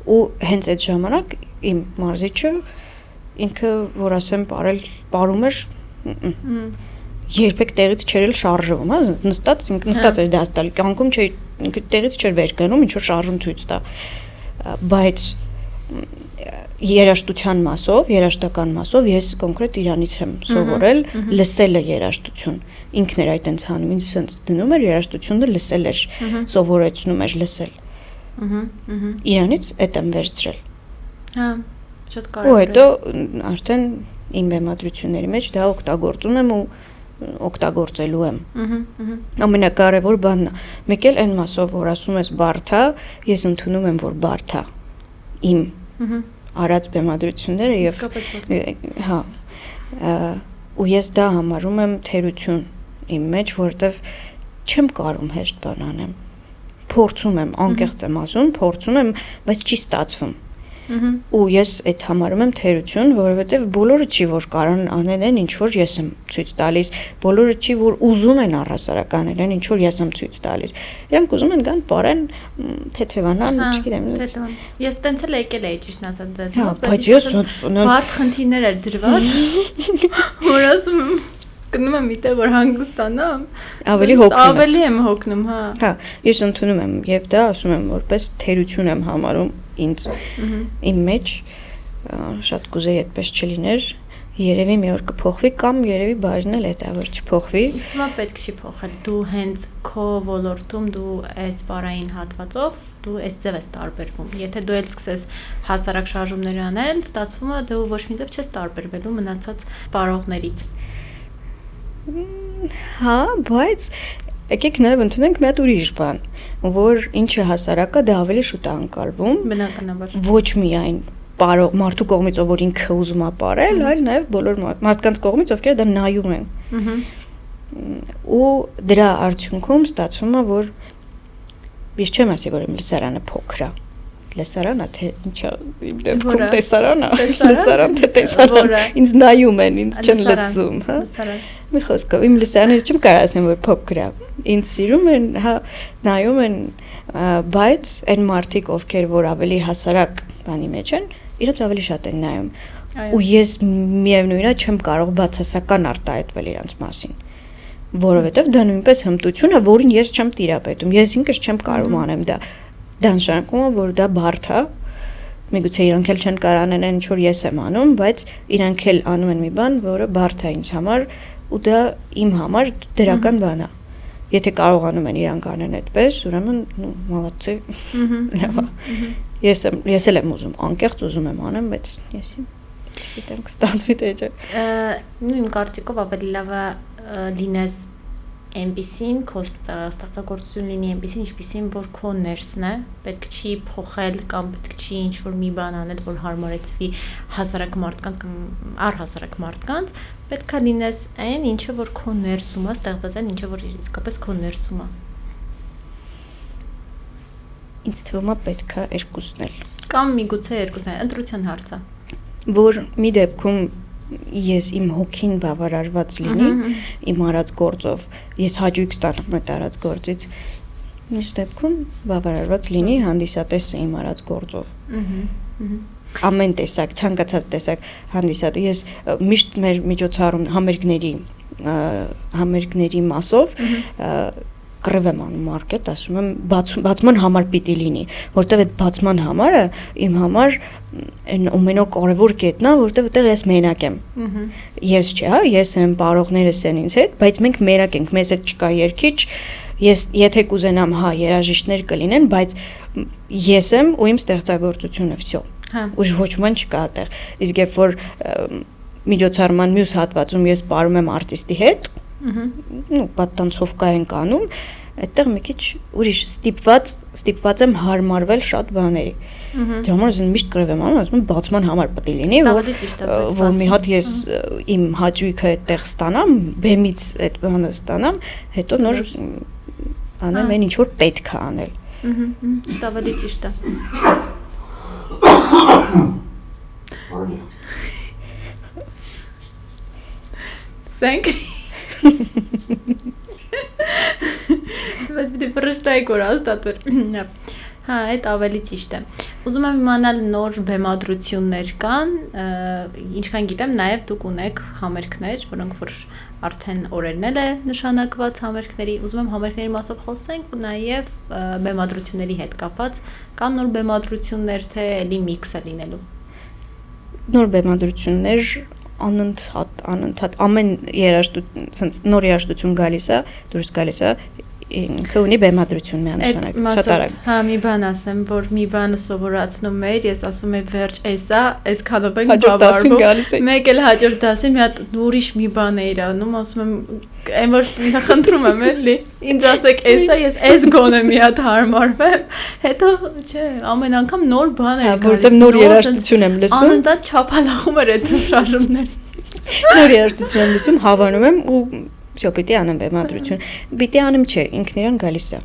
ու հենց այդ ժամանակ իմ մարզիչը ինքը որ ասեմ պարում էր երբեք տեղից չեր շարժվում, հա, նստած էր դաս տալ, կյանքում ինքը տեղից չէր վեր գնում, ինչ որ շարժում ցույց տա, բայց երաժշտության մասով, երաժշտական մասով ես կոնկրետ իրանից եմ սովորել լսելը երաժշտություն, ինքն էր այդ այնց հանում, ինձ sense դնում էր երաժշտությունը լսել էր, սովորեցնում էր լսել, իրանից այդ եմ վերցրել, հա, շատ կարևոր է, ու հետո արդեն իմ բեմադրությունների մեջ դա օգտագործում եմ ու օգտագործելու եմ։ Ամենակարևոր բանն է։ Մեկ էլ այն մասով, որ ասում ես բարդ է, ես ընդունում եմ, որ բարդ է։ Իմ արած բեմադրությունները եւ հա ու ես դա համարում եմ թերություն իմ մեջ, որովհետեւ չեմ կարում հեշտ բան անեմ։ Փորձում եմ, անկեղծ եմ ասում, փորձում եմ, բայց չի ստացվում։ Ու ես այդ համարում եմ թերություն, որովհետև բոլորը չի որ կարան անեն են ինչ որ ես եմ ցույց տալիս, բոլորը չի որ ուզում են առհասարակ անել են ինչ որ ես եմ ցույց տալիս։ Իրանք ուզում են գան բարեն թեթևանան, չգիտեմ։ Ես տենց էլ եկել էի ճիշտ ասած ձեզ, բայց ես բարդ խնդիրներ էր դրված, որ ասում եմ գնում եմ միտեղ որ հանգստանամ, ավելի եմ հոգնում, հա։ Հա, ես ընդունում եմ եւ դա ասում եմ որպես թերություն եմ համարում ինձ իմ մեջ շատ կուզեի այդպես չլիներ երևի մի օր կփոխվի կամ երևի բարին էլ էտա որ չփոխվի իսկ հիմա պետք չի փոխել դու հենց քո ոլորտում դու այս բարային հատվածով դու այս ձև ես տարբերվում եթե դու էլ սկսես հասարակ շարժումներ անել ստացվում է դու ոչ մի ձև չես տարբերվելու մնացած բարողներից հա բայց եկեք նաև ընդունենք մի հատ ուրիշ բան, որ ինչը հասարակա դա ավելի շուտ է անցալվում։ Բնականաբար։ Ոչ միայն մարդու կողմից, որ ինքը ուզում է ապարել, այլ նաև բոլոր մարդկանց կողմից, ովքեր դա նայում են։ Ու դրա արդյունքում ստացվում է, որ ես չեմ ասի, որ իմ լսարանը փոքր է։ Լսարանա թե ինչա իմ դեպքում տեսարանա, լսարան թե տեսարան, ինձ նայում են, ինձ չեն լսում, հա։ Մի խոսքով իմ լսարանը չեմ կարող ասեմ, որ փոքր է։ Ինձ սիրում են, հա, նայում են, բայց այն մարդիկ, ովքեր որ ավելի հասարակ բանի մեջ են, իրենց ավելի շատ են նայում։ Ու ես միևնույնն է չեմ կարող բացասական արտահայտվել իրանց մասին։ Որովհետև դա նույնպես հմտություն է, որին ես չեմ տիրապետում։ Ես ինքս չեմ կարող անեմ դա։ Դա նշանակում է, որ դա բարդ է, միգուցե իրանք էլ չեն կարող անեն ինչ որ ես եմ անում, բայց իրանք էլ անում են մի բան, որը բարդ է ինձ համար, ու դա իմ համար դրական բան է։ Եթե կարողանում են իրանք անեն այդպես, ուրեմն մալացի։ Լավ է։ Ես էլ եմ ուզում, անկեղծ ուզում եմ անեմ, բայց ես չգիտեմ, կստացվի թե չէ։ Իմ կարծիքով ավելի լավ է լինես այնպիսին քո ստեղծագործություն լինի այնպիսին ինչպիսին որ քո ներսն է պետք չի փոխել կամ պետք չի ինչ որ մի բան անել որ հարմարեցվի հասարակ մարդկանց կամ առհասարակ մարդկանց պետք է լինես այն ինչը որ քո ներսում է ստեղծած այն ինչը որ իսկապես քո ներսում է ինձ թվում է պետք է երկուսն էլ Կամ միգուցե երկուսն է, ընտրության հարցը։ Որ մի դեպքում ես իմ հոգին բավարարված լինի, իմ արած գործով, ես հաճույք ստանամ այդ արած գործից, մյուս դեպքում բավարարված լինի հանդիսատեսը իմ արած գործով։ Ամեն տեսակ, ցանկացած տեսակ հանդիսատես, ես միշտ մեր միջոցառում համերգների մասով կռիվ եմ անում մարկետ, ասում եմ բացման համար պիտի լինի, որտեվ այդ բացման համարը իմ համար ամենակարևոր կետն է, որտեվ այդտեղ ես մենակ եմ։ Ես չէ, հա, ես եմ, բարողներս են ինձ հետ, բայց մենք մենակ ենք, մեզ հետ չկա երգիչ, ես եթե կուզենամ, հա, երաժիշտներ կլինեն, բայց ես եմ ու իմ ստեղծագործությունը, վсё։ Ուժ ոչ ման չկա այդտեղ։ Իսկ երբ որ միջոցառման մյուս հատվածում ես ապարում եմ արտիստի հետ, պատտանցովկա ենք անում, այդտեղ մի քիչ ուրիշ ստիպված եմ հարմարվել շատ բաների։ Դրա համար ես միշտ կռիվ եմ անում, ասում եմ բացման համար պետք է լինի, որ մի հատ ես իմ հաճույքը այդտեղ ստանամ, բեմից այդ բանը ստանամ, հետո նոր անեմ այն ինչ որ պետք է անել։ Դա ավելի ճիշտ է։ Thank you. Բայց դե ֆրեշտայ կորաստատվեր։ Հա, այդ ավելի ճիշտ է։ Ուզում եմ իմանալ նոր բեմադրություններ կան, ինչքան գիտեմ, նաև դուք ունեք համերգներ, որոնք որ արդեն օրերն էլ է նշանակված համերգների։ Ուզում եմ համերգների մասով խոսենք, նաև բեմադրությունների հետ կապված, կան նոր բեմադրություններ, թե էլի միքս է լինելու։ Նոր բեմադրություններ անընդհատ ամեն նոր երաժշտություն գալիս է, դուրս գալիս է, ինքը ունի բեմադրություն միանշանակ, շատ արագ։ Հա, մի բան ասեմ, որ մի բանը սովորացնում էր, ես ասում եմ վերջ էսա, այսքանով ենք բավարարվում։ Մեկ էլ հաջորդ դասին մի հատ ուրիշ մի բան էիր անում, ասում եմ, այն որ խնդրում եմ էլի, ինձ ասեք էսա, ես էս գոնե մի հատ հարմարվեմ, հետո չէ, ամեն անգամ նոր բան էր գալիս։ Որտեղ նոր երաժշտություն եմ լսում։ Անընդհատ չափալախում էր այդ շարժումները։ Նոր երաժշտություն եմ լսում, հավանում եմ ու Շո պիտի անեմ բեմադրություն։ Պիտի անեմ չէ, ինքն իրան գալիս է։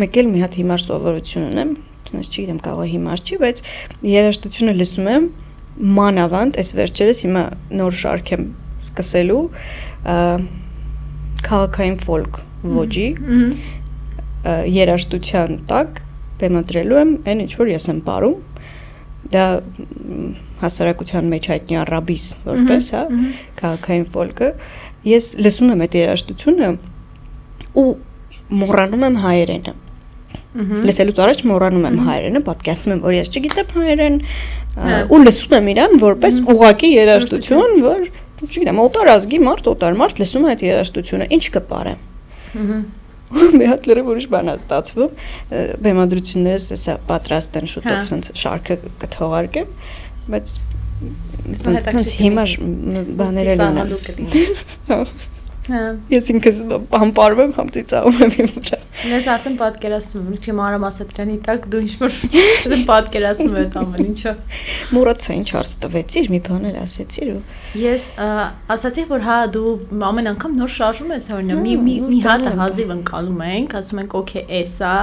Մեկ էլ մի հատ հիմար սովորություն ունեմ, ես չգիտեմ կարող է հիմար չի, բայց երաժշտությունը լսում եմ մանավանդ, այս վերջերս հիմա նոր շարք եմ սկսելու քաղաքային ֆոլք ոճի երաժշտության տակ բեմադրելու եմ այն ինչ որ ես եմ ապարում։ Դա հասարակության մեջ հայտնի առաբիս որպես, հա, քաղաքային ֆոլկը ես լսում եմ այդ երաժշտությունը ու մոռանում եմ հայերենը։ Լսելուց առաջ մոռանում եմ հայերենը, պատկերացնում եմ, որ ես չգիտեմ հայերեն ու լսում եմ իրան որպես ուղղակի երաժշտություն, որ չգիտեմ, օտար ազգի մարդ լսում է այդ երաժշտությունը, ինչ կպարեմ։ Մի հատ լրիվ ուրիշ բան է ստացվում, բեմադրություններս հեսա պատրաստ են շուտով սենց շարքը կթողարկեմ, բայց հիմար բաներ էլ ունեմ։ Ես ինքս համպարում եմ, համծիծաղում եմ իմ վրա։ Ես արդեն պատկերացնում եմ, չի Մարամասետրյանի տակ դու ինչ-որ պատկերացնում եմ այդ ամեն ինչը։ Մոռացա ինչ հարց տվեցիր, մի բան էլ ասեցիր ու ես ասացի, որ հա դու ամեն անգամ նոր շարժում ես օրինակ մի հատ հազիվ ընկալում ենք, ասում ենք օքեյ, էսա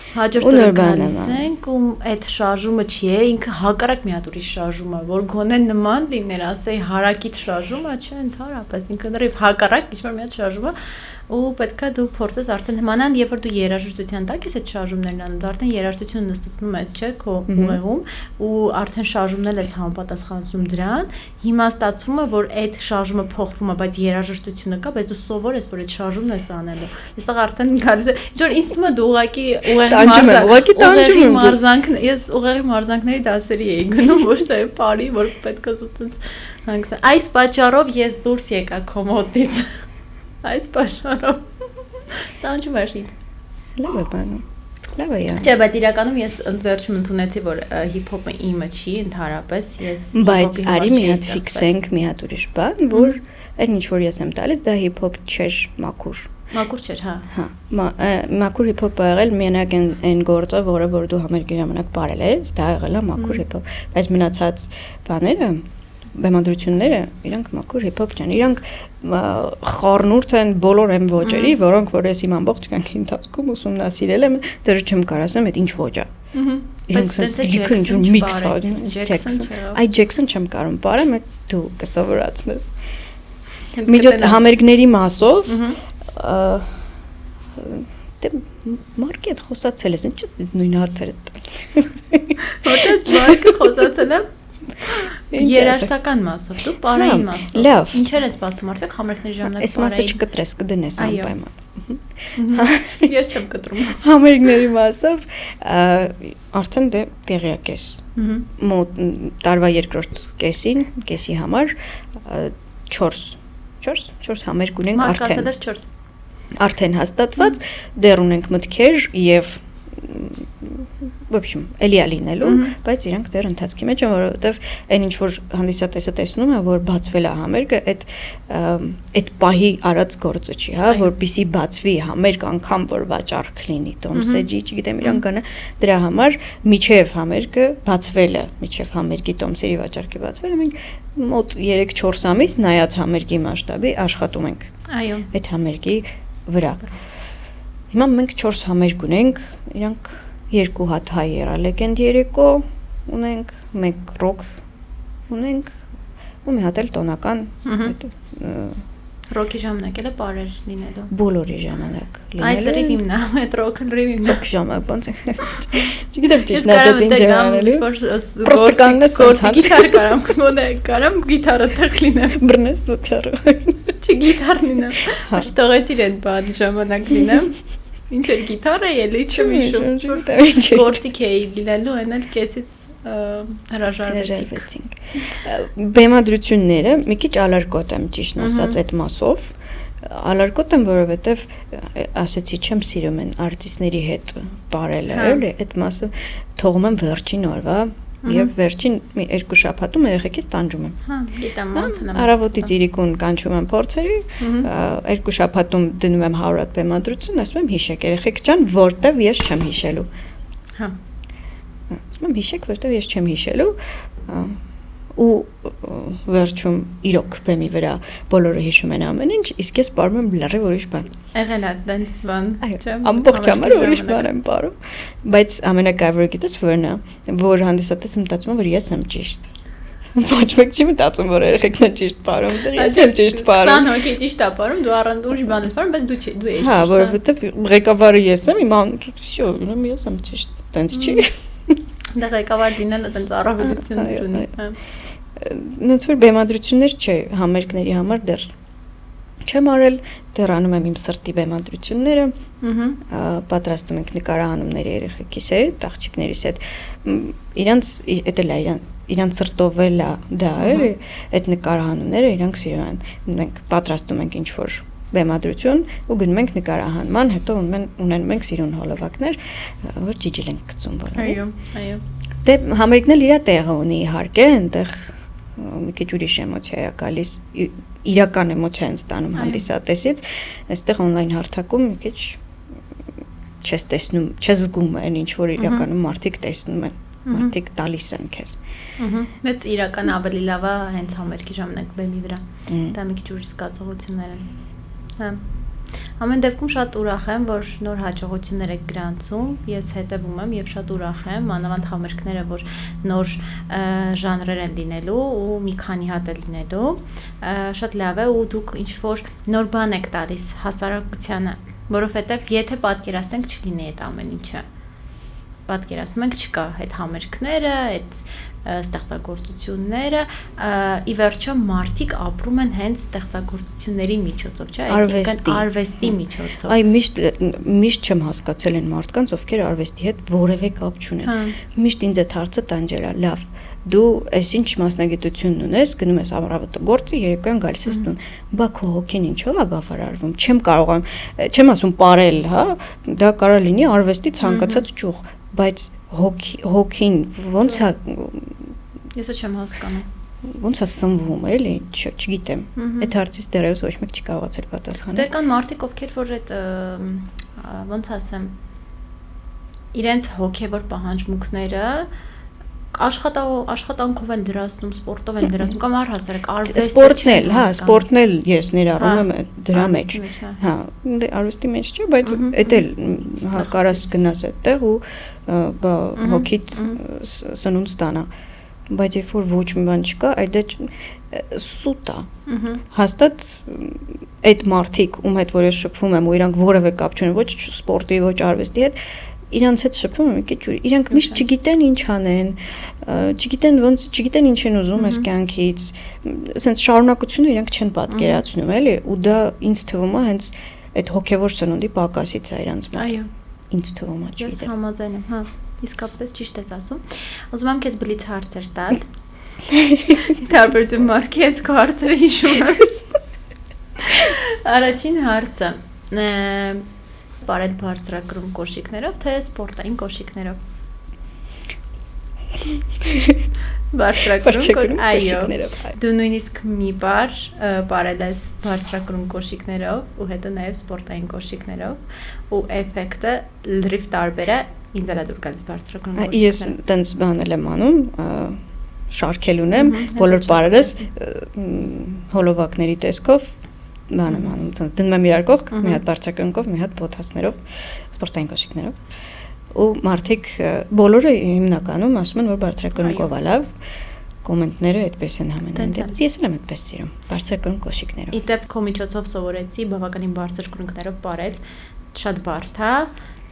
հաջորդ օրը գալիս ենք ու այդ շարժումը չի է, ինքը հակառակ մի հատ ուրիշ շարժում է, որ գոնե նման լիներ, ասեի հարակից շարժումը, չէ, ընդհանրապես ինքը լրիվ հակառակ ինչ-որ մի հատ շարժում է ու պետքա դու փորձես արդեն հմանան, երբ որ դու երաժշտության տակ ես այդ շարժումներն անում, դու արդեն երաժշտությունը նստեցնում ես, չէ, քո ուղեղում ու արդեն շարժումներ ես համապատասխանում դրան, հիմա ստացվում է, որ այդ շարժումը փոխվում է, բայց երաժշտությունը կա, բայց դու սովոր ես, որ այդ շարժումն ես անելու։ Այստեղ արդեն գալիս է, ինչ որ ինձ թվում է դու ուղղակի մարզանքն, ես ուղեղի մարզանքների դասերի էի գնում, ոչ թե բարի, որ պետք է զուտից հանգստանալ։ Այս պատճառով ես դուրս եկա կոմոդից։ Այս պատճառով տանջում էր ինձ։ Լավ է բանում։ Լավ է։ Չէ, բայց իրականում ես ընդվերջում ընդունեցի, որ հիփ-հոփը իմը չի, ընդհանրապես ես բայց արի մի հատ ֆիքսենք մի հատ ուրիշ բան, որ այն ինչ որ ես եմ տալիս, դա հիփ-հոփ չէր, մաքուր։ Մաքուր չէր, հա։ Հա, մաքուր հիփ-հոփը եղել միանակ այն գործը, որը որ դու համերգի ժամանակ ապարել ես, դա եղել է մաքուր հիփ-հոփ, բայց մնացած բաները բեմադրությունները իրանք մաքուր հիփ-հոփ չեն, իրանք խառնուրդ են բոլոր այն ոճերի, որոնք որ ես իմ ամբողջ կյանքի ընթացքում ուսումնասիրել եմ, դեռ չեմ կարող ասեմ, այդ ինչ ոճ է։ Իրենք լիքը ինչ-որ միքս Ջեքսոն։ Այ Ջեքսոն չեմ կարող բարեմ, դու կսովորացնես։ Միջոց համերգների մասով դե Մարկի հետ խոսացել ես, ինչ նույն հարցերը տալ։ Որտե՞ղ Մարկը խոսացել է երաժշտական մասով, դու պարային մասով։ Լավ։ Ինչեր ես սպասում արդյոք համերգների ժամանակ Այս մասը չկտրես, կդնես անպայման։ Ես չեմ կտրում։ Համերգների մասով արդեն դե տեղյակ ես։ Մոտ տարվա երկրորդ կեսի համար 4 համերգ ունենք արդեն։ Արդեն հաստատված, դեռ ունենք մտքեր եւ в общем, էլի լինելու, բայց իրանք դեռ ընթացքի մեջ են, որովհետև այն ինչ որ հանդիսատեսը տեսնում է, որ բացվել է համերգը, այդ պահի արած գործը չի, հա, որպեսզի բացվի համերգ անգամ որ վաճառք լինի, տոմսերի, չգիտեմ, իրանք կանը դրա համար միջև համերգը բացվելը, միջև համերգի տոմսերի վաճառքի բացվելը մենք մոտ 3-4 ամիս նայած համերգի մասշտաբի աշխատում ենք։ Այո։ Այդ համերգի վրա։ Հիմա մենք 4 համերգ ունենք, իրանք 2 հատ հայ երալեգենդ երեկո ունենք, 1 ռոք ունենք, ու մի հատ էլ տոնական ռոքի ժամանակ էլ է բարեր լինելու։ Բոլորի ժամանակ լինելու։ Այս ռիվիմն է, այդ ռոքն ռիվիմն է։ Ռոք ժամանակ ոնց է։ Չգիտեմ ճիշտ ասած ինչ է անելու։ Պրոստը կանգնես գիտար կարամ գիտարը տեղ լինեմ։ Բռնես դուքարը։ Չգիտար լինեմ։ Շտողեցիր այդ բան ժամանակ լինեմ։ Ինչ է գիտարը էլի չմիշում։ Գործիք էի լինելու, այն էլ կեսից հրաժարվեցինք։ Բեմադրությունները մի քիչ ալարկոտ եմ ճիշտ ասած այդ մասով։ Ալարկոտ եմ, որովհետև ասեցի չեմ սիրում են արտիստների հետ բարելը, էլի, այդ մասը թողում եմ վերջին օրվա եւ վերջին 2 շաբաթում երեխեքից տանջում եմ։ Հա, գիտեմ ոնց է։ Արավոտից իրիկուն կանչում եմ փորձերի, 2 շաբաթում դնում եմ 100 հատ բեմադրություն, ասում եմ հիշեք երեխեք ջան, որտեվ ես չեմ հիշելու։ Հա։ Ասում եմ հիշեք, որտեվ ես չեմ հիշելու։ Ու վերջում իրոք բեմի վրա բոլորը հիշում են ամեն ինչ, իսկ ես պարում եմ լրիվ ուրիշ բան։ Եղել է դենց բան, չէ՞։ Ամբողջ համար ուրիշ բան եմ պարում, բայց ամենակարևորը գիտես որն է, որ հանդիսատեսը մտածում է, որ ես եմ ճիշտ։ Ոչ մեկ չի մտածում, որ երեխեքն են ճիշտ պարում, ես եմ ճիշտ պարում։ 20 հոգի ճիշտ է պարում, դու առանց ուրիշ բան ես պարում, բայց դու ես ճիշտ։ Հա, որովհետև ղեկավարը ես եմ, իմ всё, ես եմ ճիշտ, տենց չի։ Դա ղեկավար դինելը տենց առավելություն ունի։ Նենց որ բեմադրություններ չէ, համերգների համար դեռ չեմ արել, դեռ անում եմ իմ սրտի բեմադրությունները, պատրաստում ենք նկարահանումների երեխեքիս հետ, աղջիկներիս հետ, իրանց սրտով էլ է դա, էլի, այդ նկարահանումները իրանք սիրում են, մենք պատրաստում ենք ինչ-որ բեմադրություն ու գնում ենք նկարահանման, հետո ունենում ենք սիրուն հոլովակներ, որ ջիջիլ ենք գցում բոլորը։ Այո, այո։ Դե համերգն էլ իր տեղը ունի իհարկե, այնտեղ մի քիչ ուրիշ էմոցիա է գալիս, իրական էմոցիա են ստանում հանդիսատեսից, այստեղ on-line հարթակում մի քիչ չես տեսնում, չես զգում այն ինչ որ իրականում մարդիկ տեսնում են, մարդիկ տալիս են քեզ։ Բայց իրական ավելի լավ է հենց համերգի ժամանակ բեմի վրա։ Դա մի քիչ ուրիշ զգացողություններ են։ Հա։ Ամեն դեպքում շատ ուրախ եմ, որ նոր հաջողություններ եք գրանցում, ես հետևում եմ եւ շատ ուրախ եմ, մանավանդ համերգները, որ նոր ժանրեր են լինելու ու մի քանի հատ է լինելու, շատ լավ է ու դուք ինչ որ նոր բան եք տալիս հասարակությանը, որովհետեւ եթե պատկերացնենք չլինի այդ ամեն ինչը։ Պատկերացնում ենք չկա այդ համերգները, այդ ստեղծագործությունները, ի վերջո մարդիկ ապրում են հենց ստեղծագործությունների միջոցով, չէ՞, այսինքն արվեստի միջոցով։ Այ միշտ չեմ հասկացել են մարդկանց, ովքեր արվեստի հետ որևէ կապ չունեն։ Միշտ ինձ այդ հարցը տանջել է, լավ, դու այսինչ մասնագիտություն ունես, գնում ես առավոտը գործի, երեկոյան գալիս ես տուն, բա քո հոգին ինչով է բավարարվում։ Չեմ ասում պարել, հա, դա կարող լինի արվեստի ցանկացած ճյուղ, բայց հոգին ոնց է Ես չեմ հասկանում։ Ոնց է սնվում, էլի, չգիտեմ։ Այդ հարցից դեռևս ոչ մեկ չի կարողացել պատասխանել։ Դե կան մարդիկ, ովքեր որ այդ ոնց ասեմ, իրենց հոգևոր պահանջմունքները աշխատանքով են դրացնում, սպորտով են դրացնում կամ առհասարակ արվեստը սպորտն էլ, հա, սպորտն էլ ես ներառում եմ դրա մեջ։ Հա, արվեստի մեջ չէ, բայց էդ էլ հա կարաս գնաս այդտեղ ու հոգիդ սնունդ ստանա։ Բայց երբ որ ոչ մի բան չկա, այդ սուտ է։ Հաստատ այդ մարդիկ, ում հետ որ ես շփվում եմ ու իրանք որևէ կապ չունեն ոչ սպորտի, ոչ արվեստի հետ, իրանց հետ շփվում եմ մի քիչ ուրիշ։ Իրանք միշտ չգիտեն ինչ անեն, չգիտեն ինչ են ուզում այս կյանքից։ Ասենց շարունակությունը իրանք չեն պատկերացնում, էլի, ու դա ինձ թվում է հենց այդ հոգևոր սնունդի պակասից է իրանց մոտ։ Այո։ Ինձ թվում է, Ես համաձայն եմ, հա, իսկապես ճիշտ ես ասում։ Ուզում եմ քեզ բլից հարցեր տալ։ Տարբերություն Մարկի, ես քո հարցերը հիշում եմ։ Առաջին հարցը՝ բարդ բարձրակրում կոշիկներով, թե սպորտային կոշիկներով։ Բարձրակրում, այո։ Դու նույնիսկ մի բար բարել ես բարձրակրում կոշիկներով ու հետո նաև սպորտային կոշիկներով ու էֆեկտը լրիվ տարբեր է, ինձ էլ է դուր գալիս բարձրակրում կոշիկները։ Ես տենց բանել եմ անում, շարքելուն եմ, բոլոր բարերս հոլովակների տեսքով բան եմ անում, դնում եմ իրար կողք, մի հատ բարձրակրունկով, մի հատ բոթասներով, սպորտային կոշիկներով։ Ու մարդիկ բոլորը հիմնականում ասում են, որ բարձրակրունկով է լավ, կոմենտները այդպես են համենայն դեպս։ Ես էլ եմ այդպես սիրում, բարձրակրունկ կոշիկներով։ Իդեպ քո միջոցով սովորեցի բավականին բարձր կրունկներով բարել, շատ բարդ է,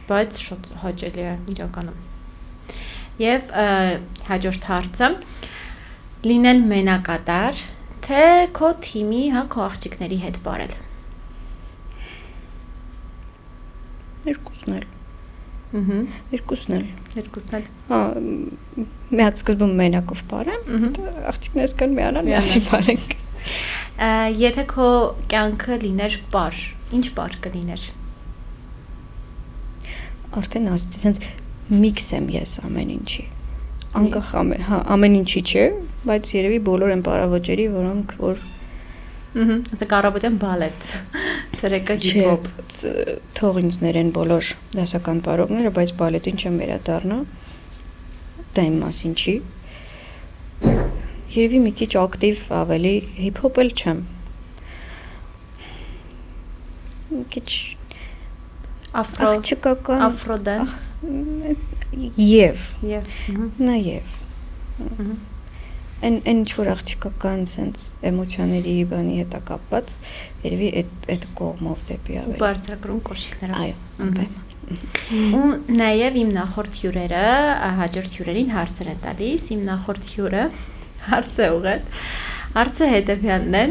բայց շատ հաճելի է իրականում։ Եվ հաջորդ հարցը՝ լինել մենակատար, թե քո թիմի, հա, քո աղջիկների հետ բարել։ Երկուսն էլ։ Երկուսն էլ։ Հա, մի հատ սկզբում մենակով բարեմ, աղջիկներս կան միանան, միասին բարենք։ Եթե քո կյանքը լիներ բար, ինչ բար կլիներ։ Արդեն ասեցի, սենց միքս եմ ես ամեն ինչի։ Անկախ ամեն ինչի չէ, բայց երևի բոլոր են պարավոճերի, որոնք որ ասեք առավոտյան բալետ, ցերեկը հիփ-հոփ, թող ինձ ներեն բոլոր դասական պարողները, բայց բալետին չեմ վերադառնա։ Դա իմ մասին չի։ Երևի մի քիչ ակտիվ ավելի հիփ-հոփ էլ չեմ։ Մի քիչ Աֆրոդանս Եվ նաեւ այն ինչ որ աղջիկական sense էմոցիաների բանի հետ կապված երևի այդ կողմով դեպի ավելի բարձրակրում կոշիկներով այո անպայման ու նաեւ իմ նախորդ հյուրերը հաջորդ հյուրերին հարցեր են տալիս իմ նախորդ հյուրը հարց է ուղղել հարցը հետեւյալն է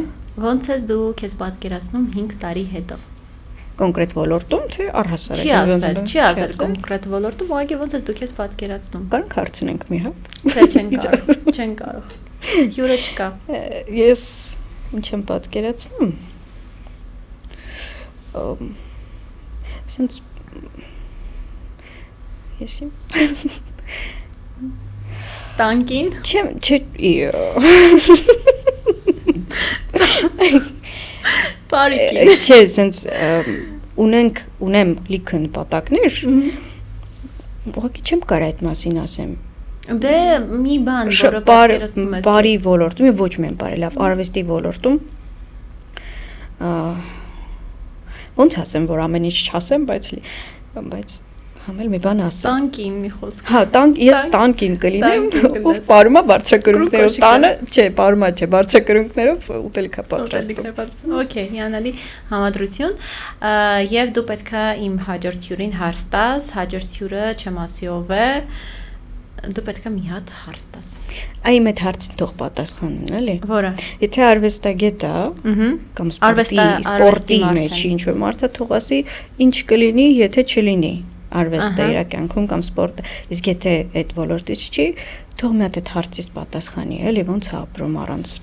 ոնց ես դու քեզ պատկերացնում 5 տարի հետո կոնկրետ ոլորտում թե առհասարակ չի ասել կոնկրետ ոլորտում ուղղակի ոնց ես դու քեզ պատկերացնում Կարանք հարցնենք մի հատ թե չեն կարող հյուրը չկա ես ինչ եմ պատկերացնում since ես տանկին չէ Բարիկին չէ, sense ունեմ լիքը նպատակներ։ Ուղղակի չեմ կարող այդ մասին ասեմ։ Դե մի բան, որը պատկերացնում ես։ Բարի ոլորտում, ոչ միայն բարի, լավ, արվեստի ոլորտում։ Ոնց ասեմ, որ ամեն ինչ չասեմ, բայց համել մի բան ասեմ։ Տանկին մի խոսք։ Հա, ես տանկին կլինեմ, ով բարումա բարձրակրունկներով տանը, չէ, բարումա չէ, բարձրակրունկներով ուտելիքա պատրաստում։ Okay, հիանալի համադրություն։ Եվ դու պետքա իմ հաջորդ հյուրին հարց տաս, հաջորդ հյուրը չեմ ասի ով է։ Դու պետքա մի հատ հարց տաս։ Այ այդ հարցին թող պատասխանեն, էլի։ Որը։ Եթե արվեստագետ է, կամ սպորտի մեջ ինչ որ մարդը թող ասի, ինչ կլինի, եթե չլինի արվեստը իր կյանքում կամ սպորտը, իսկ եթե այդ ոլորտից չի, թող մի հատ այդ հարցից պատասխանի, էլի ոնց է ապրում առանց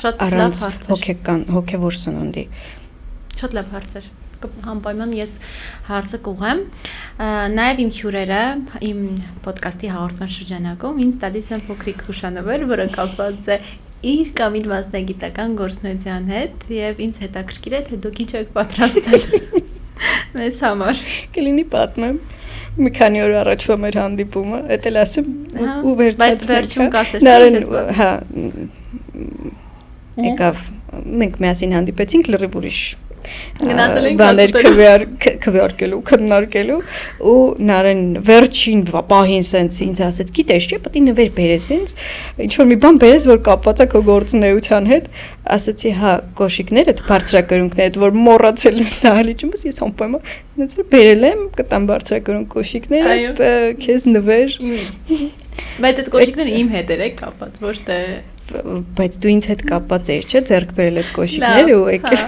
շատ լավ հարց հոգեկան, հոգևոր սնունդի։ Շատ լավ հարց էր։ Համապայման ես հարցը կուղեմ։ Նաև իմ հյուրերը իմ ոդկասթի հաղորդման շրջանակում ինձ տալիս են փոքրիկ հուշանվեր, որը կապված է իր կամ իր մասնագիտական գործունեության հետ եւ ինձ հետաքրքիր է թե դուք ինչ եք պատրաստել մեզ համար։ Կլինի պատմեմ։ մի քանի օր առաջվա մեր հանդիպումը, էդ էլ ասեմ ու բայց վերջում կասես հա եկավ մենք միասին հանդիպեցինք լրիվ ուրիշ բաներ քվեարկելու, քննարկելու ու նարեն վերջին պահին սենց ինձ ասեց, գիտես չէ, պետք է նվեր բերես ինձ, ինչ որ մի բան բերես, որ կապված է քո գործունեության հետ, ասացի, հա, կոշիկները, բարձրակրունկները, որ մոռացել ես նահալիճումս, ես համբույրը, ինձ որ բերել եմ, կտամ բարձրակրունկ կոշիկները, քեզ նվեր։ Բայց այդ կոշիկները իմ հետ էր կապված, ոչ թե բայց դու ինձ հետ կապված էիր, չէ՞, ձեռք բերել այդ կոշիկները ու եկել։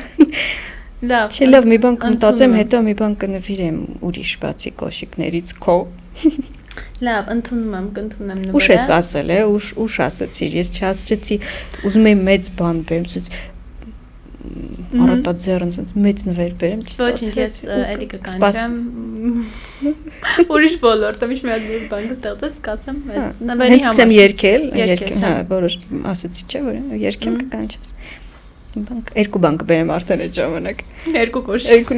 Լավ։ Չէ, լավ, մի բան կմտածեմ, հետո մի բան կնվիրեմ ուրիշ բացի կոշիկներից քո։ Լավ, ընդունում եմ նվերը։ Ուշ ես ասել, ուշ ասացիր, ես չհասցրեցի, ուզում եմ մեծ բան բերեմ, ցույց առատաձեռն, ցույց մեծ նվեր բերեմ, չստացվեց։ Ոչ, ես էլի կկանչեմ։ Ուրիշ ոլորտ, միշտ մի հատ բան կստեղծես, կասեմ, նվերի համար։ Հենց սկսեմ երգել, հա, որոշ ասացի, չէ, որ երգեմ կկանչես։ Երկու բան կբերեմ արդեն այդ ժամանակ։ Երկու կոշիկ։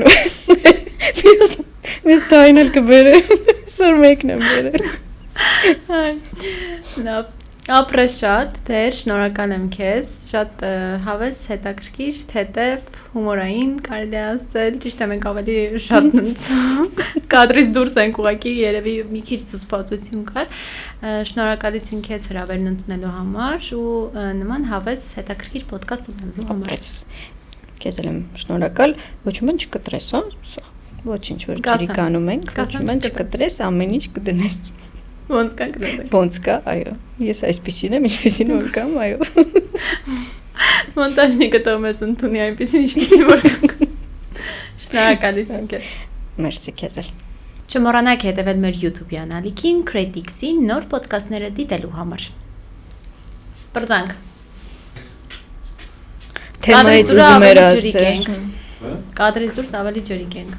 Ես տայնել կբերեմ, սոր մեկն եմ բերել։ Լավ, ապրե շատ, դեր, շնորհակալ եմ քեզ, շատ հավես, հետաքրքիր, թեթև, հումորային, կարելի է ասել, ճիշտ է մենք ավելի շատ կադրից դուրս ենք ուղղակի, երևի մի քիչ զսպվածություն կար, շնորհակալություն քեզ հրավերն ընդունելու համար ու նման հավես, հետաքրքիր ոդկաստ ունենալու համար։ Քեզ եմ շնորհակալ, ոչ ոք չկտրես, հա, ոչինչ որ ջրի կանում ենք, ոչ ոք չկտրես, ամեն ինչ կդնես։ Ոնց կա կդնես։ Ոնց կա, այո։ Ես այսպեսին եմ, ինչպեսին որ կամ, այո։ Մոնտաժնիկը տոմես ընդունի այնպեսին ինչպեսին որ կամ։ Շնորհակալություն քեզ։ Մերսի քեզ էլ։ Չմոռանաք հետևել մեր YouTube-յան ալիքին Critics-ի նոր ոդկասթները դիտելու համար։ Բրձանք։ Թեմայից ուզում էր ասել։ Կադրից դուրս ավելի ջրիկ ենք։